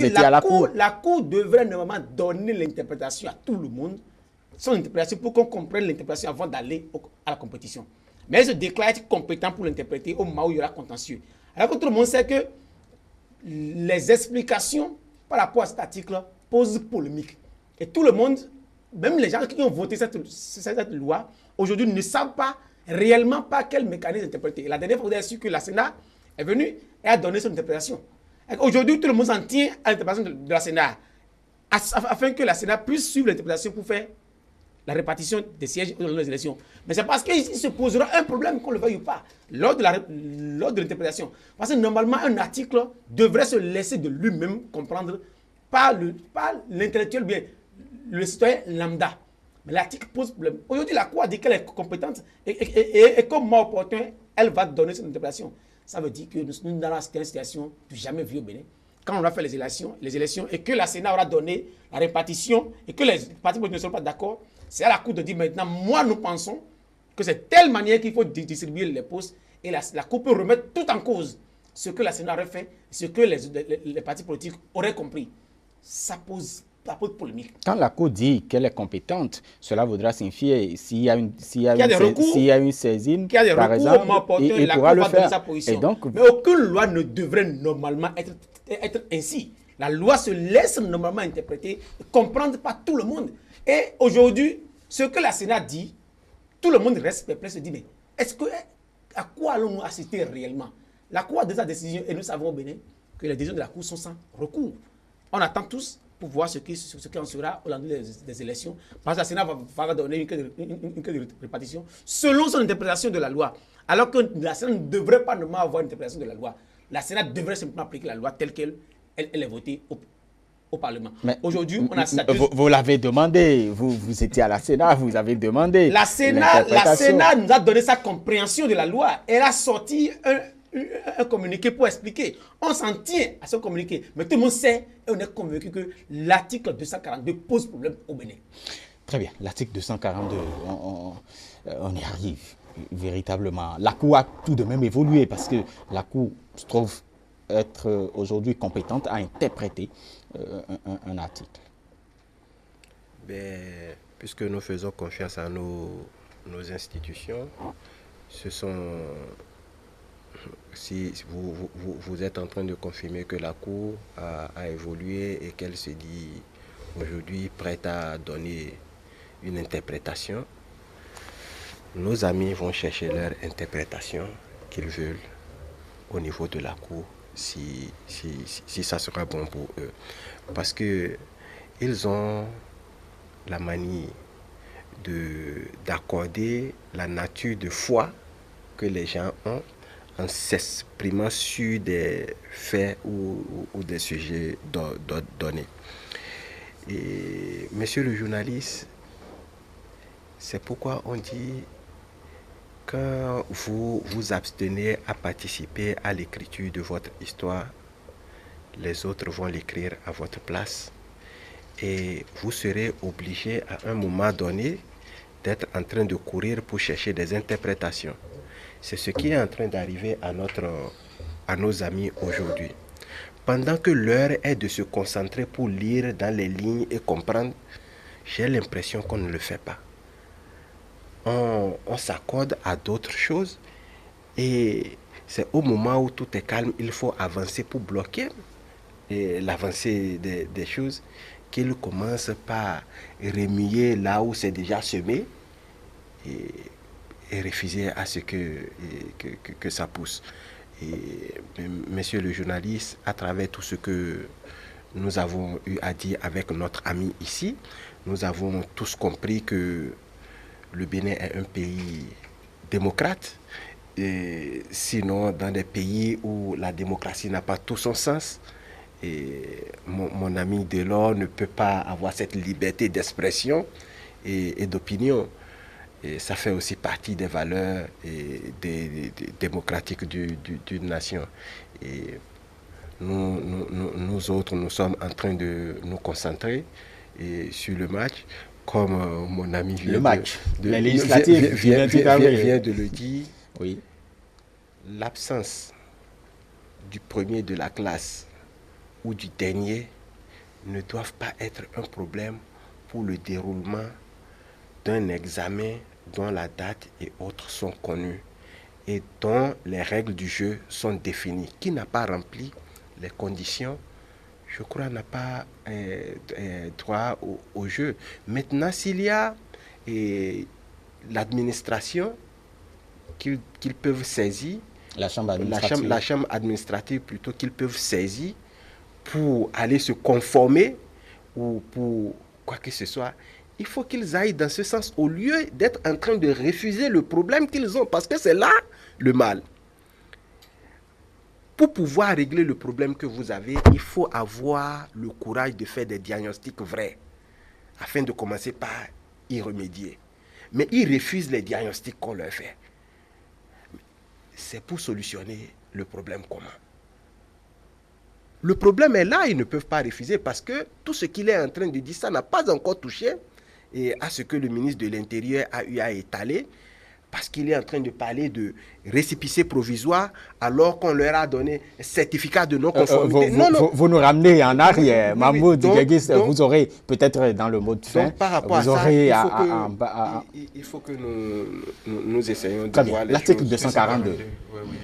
étiez à la Cour. La Cour devrait normalement donner l'interprétation à tout le monde, son interprétation pour qu'on comprenne l'interprétation avant d'aller à la compétition. Mais elle se déclare être compétent pour l'interpréter au moment où il y aura contentieux. Alors que tout le monde sait que les explications par rapport à cet article posent polémique. Et tout le monde, même les gens qui ont voté cette loi, aujourd'hui ne savent pas réellement pas quel mécanisme interpréter. Et la dernière fois, vous avez su que la Sénat est venue et a donné son interprétation. Aujourd'hui, tout le monde s'en tient à l'interprétation de la Sénat, afin que la Sénat puisse suivre l'interprétation pour faire la répartition des sièges dans les élections. Mais c'est parce qu'il se posera un problème, qu'on le veuille ou pas, lors de l'interprétation. Parce que normalement, un article devrait se laisser de lui-même comprendre par l'intellectuel, bien le citoyen lambda. Mais l'article pose problème. Aujourd'hui, la Cour a dit qu'elle est compétente et comme moment opportun, elle va donner son interprétation. Ça veut dire que nous sommes dans une situation du jamais vu au Bénin. Quand on a fait les élections et que la Sénat aura donné la répartition et que les partis politiques ne sont pas d'accord, c'est à la Cour de dire maintenant, moi nous pensons que c'est telle manière qu'il faut distribuer les postes et la Cour peut remettre tout en cause ce que la Sénat aurait fait, ce que les partis politiques auraient compris. Ça pose polémique. Quand la Cour dit qu'elle est compétente, cela voudra signifier s'il y a une saisine, qu'il y a des par recours, exemple, il pourra le faire. Et donc, mais aucune loi ne devrait normalement être ainsi. La loi se laisse normalement interpréter, comprendre par tout le monde. Et aujourd'hui, ce que la Sénat dit, tout le monde reste perplexe, se dit, mais à quoi allons-nous assister réellement? La Cour a déjà décision, et nous savons au Bénin que les décisions de la Cour sont sans recours. On attend tous pour voir ce qui en sera au lendemain des élections, parce que la Sénat va donner une clé de répartition selon son interprétation de la loi. Alors que la Sénat ne devrait pas normalement avoir une interprétation de la loi. La Sénat devrait simplement appliquer la loi telle qu'elle est votée au Parlement. Mais aujourd'hui, on a vous l'avez demandé, vous étiez à la Sénat, vous avez demandé. La Sénat nous a donné sa compréhension de la loi. Elle a sorti un communiqué pour expliquer. On s'en tient à ce communiqué. Mais tout le monde sait et on est convaincu que l'article 242 pose problème au Bénin. Très bien. L'article 242, on y arrive véritablement. La Cour a tout de même évolué parce que la Cour se trouve être aujourd'hui compétente à interpréter un article. Puisque nous faisons confiance à nos institutions, ce sont... Si vous êtes en train de confirmer que la Cour a évolué et qu'elle se dit aujourd'hui prête à donner une interprétation, nos amis vont chercher leur interprétation qu'ils veulent au niveau de la Cour, si ça sera bon pour eux. Parce qu'ils ont la manie d'accorder la nature de foi que les gens ont en s'exprimant sur des faits ou des sujets donnés. Et monsieur le journaliste, c'est pourquoi on dit quand vous vous abstenez à participer à l'écriture de votre histoire, les autres vont l'écrire à votre place et vous serez obligé à un moment donné d'être en train de courir pour chercher des interprétations. C'est ce qui est en train d'arriver à nos amis aujourd'hui. Pendant que l'heure est de se concentrer pour lire dans les lignes et comprendre, j'ai l'impression qu'on ne le fait pas. On s'accorde à d'autres choses et c'est au moment où tout est calme, il faut avancer pour bloquer l'avancée des choses, qu'il commence par remuer là où c'est déjà semé et refuser à ce que ça pousse. Et monsieur le journaliste, à travers tout ce que nous avons eu à dire avec notre ami ici, nous avons tous compris que le Bénin est un pays démocrate. Et sinon, dans des pays où la démocratie n'a pas tout son sens, et mon ami Delors ne peut pas avoir cette liberté d'expression et d'opinion. Et ça fait aussi partie des valeurs démocratiques d'une nation. Et nous autres, nous sommes en train de nous concentrer sur le match, comme mon ami vient les législatives vient de le dire. Oui. L'absence du premier de la classe ou du dernier ne doivent pas être un problème pour le déroulement d'un examen dont la date et autres sont connues et dont les règles du jeu sont définies. Qui n'a pas rempli les conditions, je crois, n'a pas droit au jeu. Maintenant, s'il y a l'administration qu'ils peuvent saisir, la chambre administrative plutôt, qu'ils peuvent saisir pour aller se conformer ou pour quoi que ce soit, il faut qu'ils aillent dans ce sens au lieu d'être en train de refuser le problème qu'ils ont, parce que c'est là le mal. Pour pouvoir régler le problème que vous avez, il faut avoir le courage de faire des diagnostics vrais afin de commencer par y remédier. Mais ils refusent les diagnostics qu'on leur fait. C'est pour solutionner le problème commun. Le problème est là, ils ne peuvent pas refuser parce que tout ce qu'il est en train de dire, ça n'a pas encore touché à ce que le ministre de l'Intérieur a eu à étaler, parce qu'il est en train de parler de récépissé provisoire alors qu'on leur a donné un certificat de non-conformité. Vous nous ramenez en arrière. Mahmoud Gueguis, vous aurez peut-être dans le mot de fin, par rapport vous à aurez ça, il faut que nous essayions de voir les l'article choses. 242. Oui,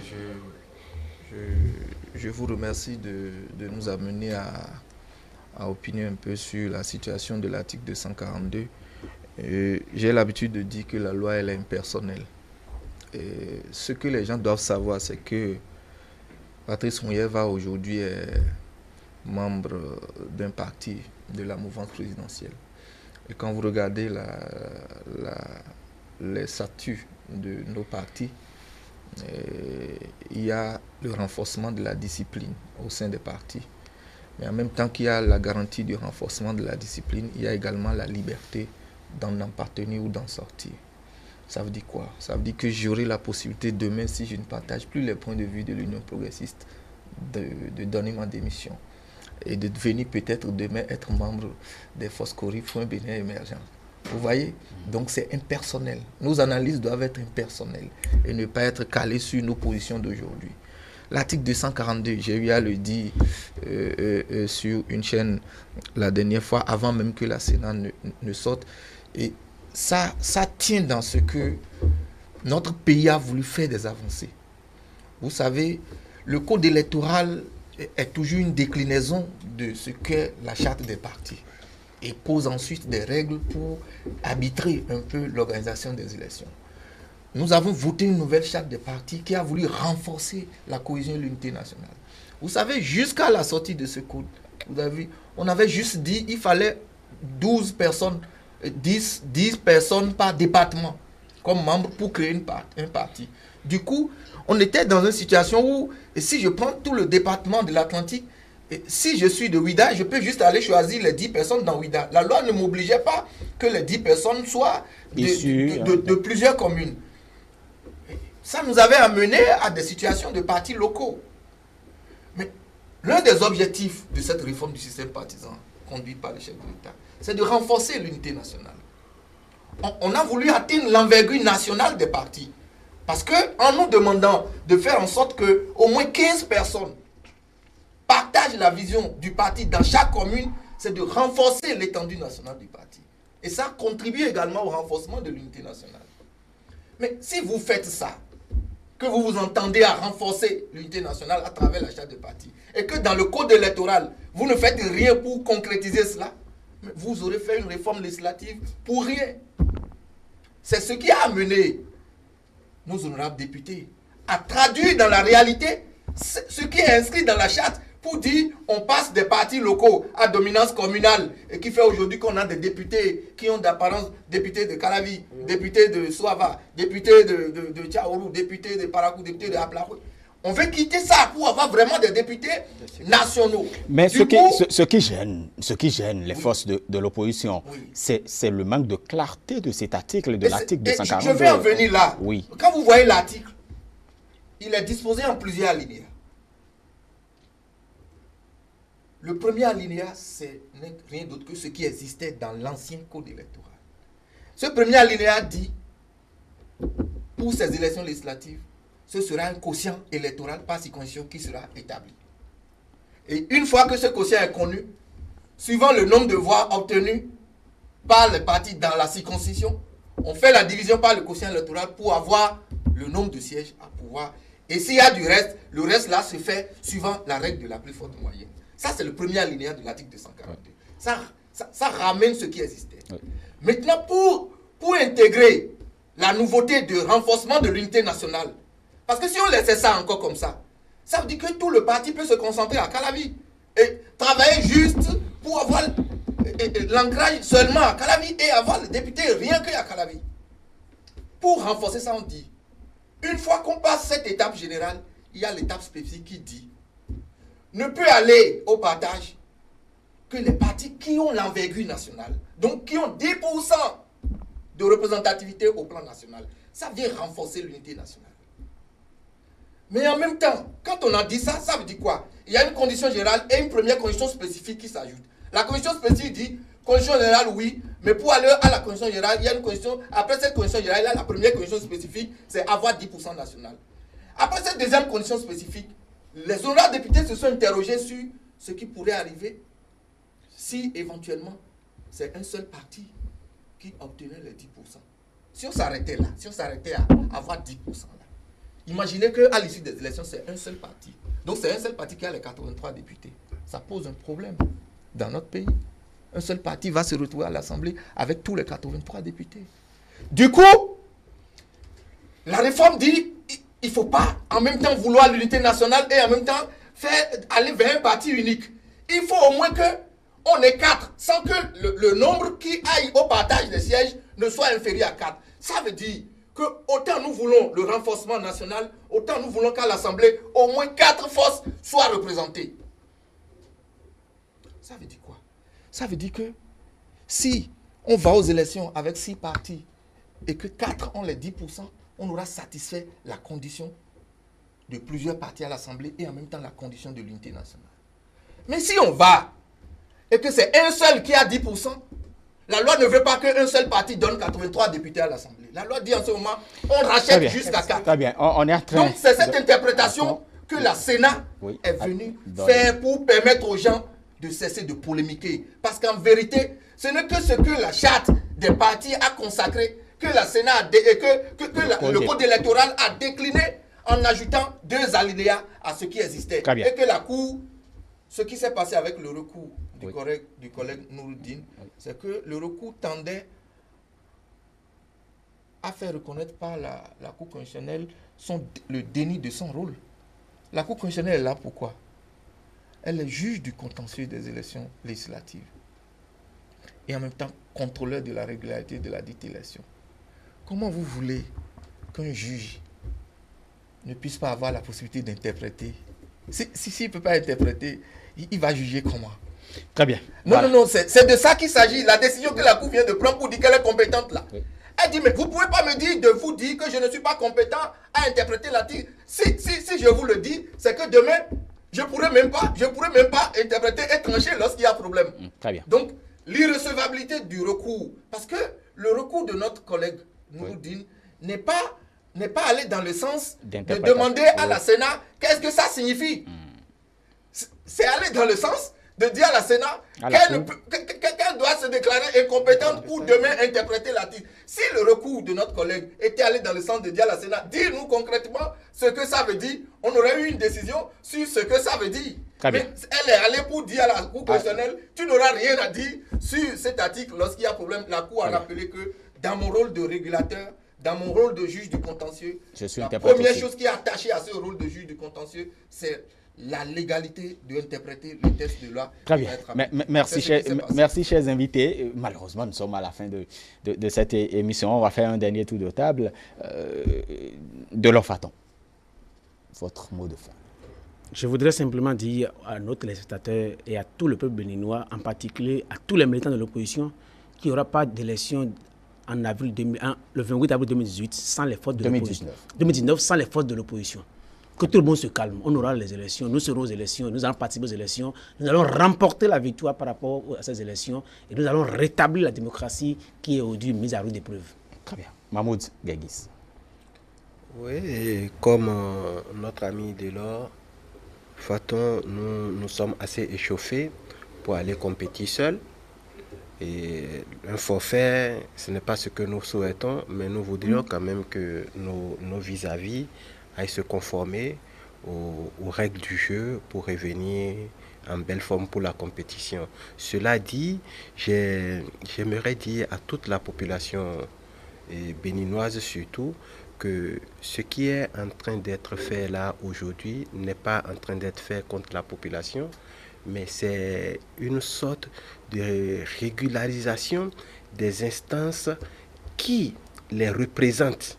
je vous remercie de nous amener à opiner un peu sur la situation de l'article 242. J'ai l'habitude de dire que la loi elle est impersonnelle. Et ce que les gens doivent savoir, c'est que Patrice Mouilleva aujourd'hui est membre d'un parti de la mouvance présidentielle. Et quand vous regardez les statuts de nos partis, il y a le renforcement de la discipline au sein des partis. Mais en même temps qu'il y a la garantie du renforcement de la discipline, il y a également la liberté d'en appartenir ou d'en sortir. Ça veut dire quoi? Ça veut dire que j'aurai la possibilité demain, si je ne partage plus les points de vue de l'Union progressiste, de donner ma démission et de devenir peut-être demain être membre des Foscori, Fonds Bénin émergent. Vous voyez? Donc c'est impersonnel. Nos analyses doivent être impersonnelles et ne pas être calées sur nos positions d'aujourd'hui. L'article 242, j'ai eu à le dire sur une chaîne la dernière fois, avant même que la Sénat ne sorte. Et ça tient dans ce que notre pays a voulu faire des avancées. Vous savez, le code électoral est toujours une déclinaison de ce qu'est la charte des partis et pose ensuite des règles pour arbitrer un peu l'organisation des élections. Nous avons voté une nouvelle charte des partis qui a voulu renforcer la cohésion et l'unité nationale. Vous savez, jusqu'à la sortie de ce code, vous avez vu, on avait juste dit qu'il fallait 12 personnes, 10 personnes par département comme membres pour créer un parti. Du coup, on était dans une situation où, si je prends tout le département de l'Atlantique, si je suis de Ouida, je peux juste aller choisir les 10 personnes dans Ouida. La loi ne m'obligeait pas que les 10 personnes soient de plusieurs communes. Ça nous avait amené à des situations de partis locaux. Mais l'un des objectifs de cette réforme du système partisan, conduite par le chef de l'État, c'est de renforcer l'unité nationale. On a voulu atteindre l'envergure nationale des partis. Parce qu'en nous demandant de faire en sorte qu'au moins 15 personnes partagent la vision du parti dans chaque commune, c'est de renforcer l'étendue nationale du parti. Et ça contribue également au renforcement de l'unité nationale. Mais si vous faites ça, que vous vous entendez à renforcer l'unité nationale à travers la charte de parti, et que dans le code électoral, vous ne faites rien pour concrétiser cela, vous aurez fait une réforme législative pour rien. C'est ce qui a amené nos honorables députés à traduire dans la réalité ce qui est inscrit dans la charte pour dire on passe des partis locaux à dominance communale et qui fait aujourd'hui qu'on a des députés qui ont d'apparence députés de Calavi, députés de Soava, députés de Tchaourou, députés de Parakou, députés de Aplakou. On veut quitter ça pour avoir vraiment des députés nationaux. Mais ce qui gêne les forces de l'opposition, oui, c'est le manque de clarté de cet article, de l'article 242. Je vais en venir là. Oui. Quand vous voyez l'article, il est disposé en plusieurs alinéas. Le premier alinéa, c'est rien d'autre que ce qui existait dans l'ancien code électoral. Ce premier alinéa dit, pour ces élections législatives, ce sera un quotient électoral par circonscription qui sera établi. Et une fois que ce quotient est connu, suivant le nombre de voix obtenues par les partis dans la circonscription, on fait la division par le quotient électoral pour avoir le nombre de sièges à pouvoir. Et s'il y a du reste, le reste là se fait suivant la règle de la plus forte moyenne. Ça, c'est le premier alinéa de l'article 242. Ça ramène ce qui existait. Oui. Maintenant, pour intégrer la nouveauté de renforcement de l'unité nationale, parce que si on laissait ça encore comme ça veut dire que tout le parti peut se concentrer à Calavi et travailler juste pour avoir l'ancrage seulement à Calavi et avoir le député rien qu'à Calavi. Pour renforcer ça, on dit, une fois qu'on passe cette étape générale, il y a l'étape spécifique qui dit ne peut aller au partage que les partis qui ont l'envergure nationale, donc qui ont 10% de représentativité au plan national. Ça vient renforcer l'unité nationale. Mais en même temps, quand on a dit ça, ça veut dire quoi? Il y a une condition générale et une première condition spécifique qui s'ajoute. La condition spécifique dit, condition générale, oui, mais pour aller à la condition générale, il y a une condition, après cette condition générale, il y a la première condition spécifique, c'est avoir 10% national. Après cette deuxième condition spécifique, les honorables députés se sont interrogés sur ce qui pourrait arriver si éventuellement c'est un seul parti qui obtenait les 10%. Si on s'arrêtait là, si on s'arrêtait à avoir 10% là, imaginez qu'à l'issue des élections, c'est un seul parti. Donc c'est un seul parti qui a les 83 députés. Ça pose un problème dans notre pays. Un seul parti va se retrouver à l'Assemblée avec tous les 83 députés. Du coup, la réforme dit il ne faut pas en même temps vouloir l'unité nationale et en même temps aller vers un parti unique. Il faut au moins qu'on ait 4, sans que le nombre qui aille au partage des sièges ne soit inférieur à 4. Ça veut dire que autant nous voulons le renforcement national, autant nous voulons qu'à l'Assemblée, au moins 4 forces soient représentées. Ça veut dire quoi? Ça veut dire que si on va aux élections avec 6 partis et que 4 ont les 10%, on aura satisfait la condition de plusieurs partis à l'Assemblée et en même temps la condition de l'unité nationale. Mais si on va et que c'est un seul qui a 10%, la loi ne veut pas qu'un seul parti donne 83 députés à l'Assemblée. La loi dit en ce moment, on rachète jusqu'à 4. Très bien, on est en train... Donc c'est cette interprétation que la Sénat est venue faire pour permettre aux gens de cesser de polémiquer. Parce qu'en vérité, ce n'est que ce que la charte des partis a consacré, que la Sénat le code électoral a décliné en ajoutant 2 alinéas à ce qui existait. Et que la Cour, ce qui s'est passé avec le recours du collègue Nouroudine, c'est que le recours tendait à faire reconnaître par la Cour constitutionnelle le déni de son rôle. La Cour constitutionnelle est là pourquoi? Elle est juge du contentieux des élections législatives et en même temps contrôleur de la régularité de la dite élection. Comment vous voulez qu'un juge ne puisse pas avoir la possibilité d'interpréter? S'il ne peut pas interpréter, il va juger comment? Très bien. Non, c'est de ça qu'il s'agit. La décision que la Cour vient de prendre pour dire qu'elle est compétente là. Oui. Elle dit, mais vous ne pouvez pas me dire de vous dire que je ne suis pas compétent à interpréter l'article. Si je vous le dis, c'est que demain, je ne pourrais même pas interpréter et trancher lorsqu'il y a problème. Très bien. Donc, l'irrecevabilité du recours, parce que le recours de notre collègue Nouroudine n'est pas allé dans le sens de demander à la Sénat qu'est-ce que ça signifie. C'est aller dans le sens de dire à la Sénat qu'elle doit se déclarer incompétente pour demain interpréter l'article. Si le recours de notre collègue était allé dans le sens de dire à la Sénat, dis-nous concrètement ce que ça veut dire, on aurait eu une décision sur ce que ça veut dire. Mais elle est allée pour dire à la Cour constitutionnelle, tu n'auras rien à dire sur cet article lorsqu'il y a problème. La Cour a rappelé que dans mon rôle de régulateur, dans mon rôle de juge du contentieux, la première chose qui est attachée à ce rôle de juge du contentieux, c'est la légalité d'interpréter le texte de loi. Très bien. Merci, chers invités. Malheureusement, nous sommes à la fin de cette émission. On va faire un dernier tour de table. Delors Faton, votre mot de fin. Je voudrais simplement dire à nos téléspectateurs et à tout le peuple béninois, en particulier à tous les militants de l'opposition, qu'il n'y aura pas d'élection en avril le 28 avril 2018 sans les forces de l'opposition. 2019 sans les forces de l'opposition. Que tout le monde se calme. On aura les élections, nous serons aux élections, nous allons participer aux élections, nous allons remporter la victoire par rapport à ces élections et nous allons rétablir la démocratie qui est aujourd'hui mise à rude épreuve. Très bien. Mahmoud Guerguis. Oui, et comme notre ami Delors Faton, nous sommes assez échauffés pour aller compétir seuls. Et un forfait, ce n'est pas ce que nous souhaitons, mais nous voudrions quand même que nos vis-à-vis aillent se conformer aux règles du jeu pour revenir en belle forme pour la compétition. Cela dit, j'aimerais dire à toute la population béninoise surtout que ce qui est en train d'être fait là aujourd'hui n'est pas en train d'être fait contre la population, mais c'est une sorte de régularisation des instances qui les représentent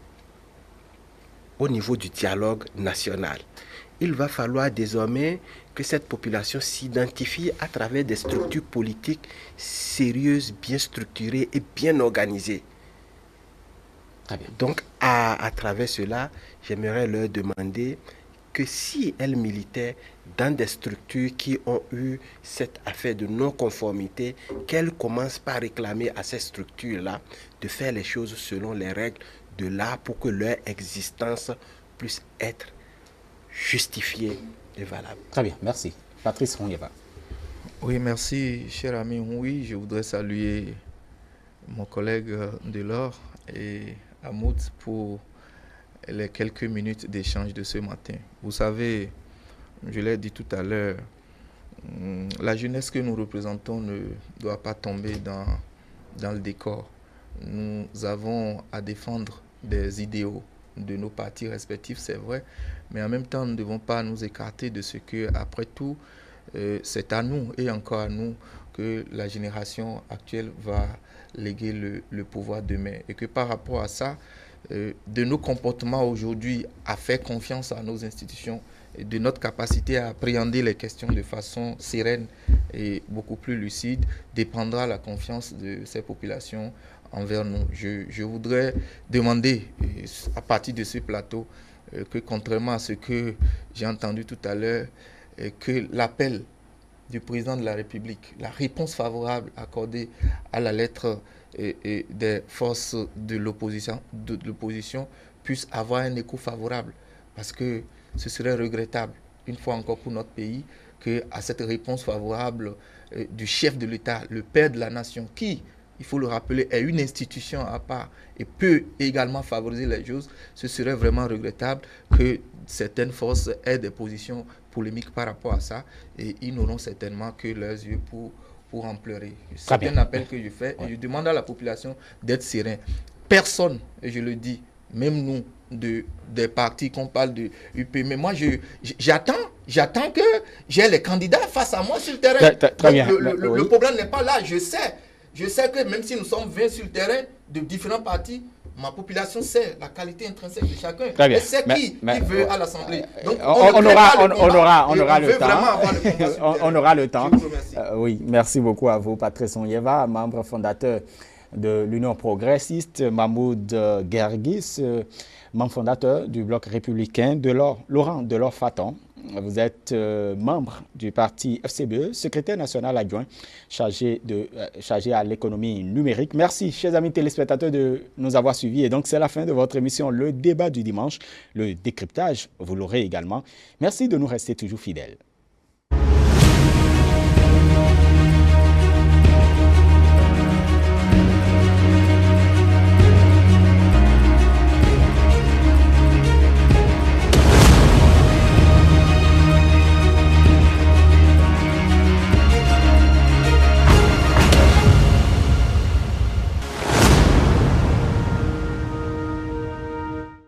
au niveau du dialogue national. Il va falloir désormais que cette population s'identifie à travers des structures politiques sérieuses, bien structurées et bien organisées. Donc, à travers cela, j'aimerais leur demander que si elles militaient dans des structures qui ont eu cette affaire de non-conformité, qu'elles commencent par réclamer à ces structures-là de faire les choses selon les règles de l'art pour que leur existence puisse être justifiée et valable. Très bien, merci. Patrice Rongieva. Oui, merci, cher ami. Oui, je voudrais saluer mon collègue Delors et Mahmoud pour les quelques minutes d'échange de ce matin. Vous savez, je l'ai dit tout à l'heure, la jeunesse que nous représentons ne doit pas tomber dans le décor. Nous avons à défendre des idéaux de nos partis respectifs, c'est vrai, mais en même temps, nous ne devons pas nous écarter de ce que, après tout, c'est à nous et encore à nous que la génération actuelle va léguer le pouvoir demain. Et que par rapport à ça, de nos comportements aujourd'hui à faire confiance à nos institutions, et de notre capacité à appréhender les questions de façon sereine et beaucoup plus lucide, dépendra la confiance de ces populations envers nous. Je voudrais demander, à partir de ce plateau, que contrairement à ce que j'ai entendu tout à l'heure, que l'appel du président de la République, la réponse favorable accordée à la lettre des forces de l'opposition puisse avoir un écho favorable. Parce que ce serait regrettable, une fois encore pour notre pays, qu'à cette réponse favorable du chef de l'État, le père de la nation, qui, il faut le rappeler, est une institution à part et peut également favoriser les choses, ce serait vraiment regrettable que certaines forces aient des positions polémiques par rapport à ça et ils n'auront certainement que leurs yeux pour en pleurer. C'est un appel que je fais et je demande à la population d'être serein. Personne, et je le dis, même nous, des partis qu'on parle de UP, mais moi j'attends que j'ai les candidats face à moi sur le terrain. Le problème n'est pas là, je sais que même si nous sommes 20 sur le terrain de différents partis, ma population sait la qualité intrinsèque de chacun. Elle sait qui veut à l'Assemblée. Donc on aura le temps. Oui, merci beaucoup à vous, Patrice Rongieva, membre fondateur de l'Union progressiste, Mahmoud Guerguis, membre fondateur du Bloc républicain, Laurent Delors Faton. Vous êtes membre du parti FCBE, secrétaire national adjoint chargé à l'économie numérique. Merci, chers amis téléspectateurs, de nous avoir suivis. Et donc, c'est la fin de votre émission, le débat du dimanche, le décryptage, vous l'aurez également. Merci de nous rester toujours fidèles.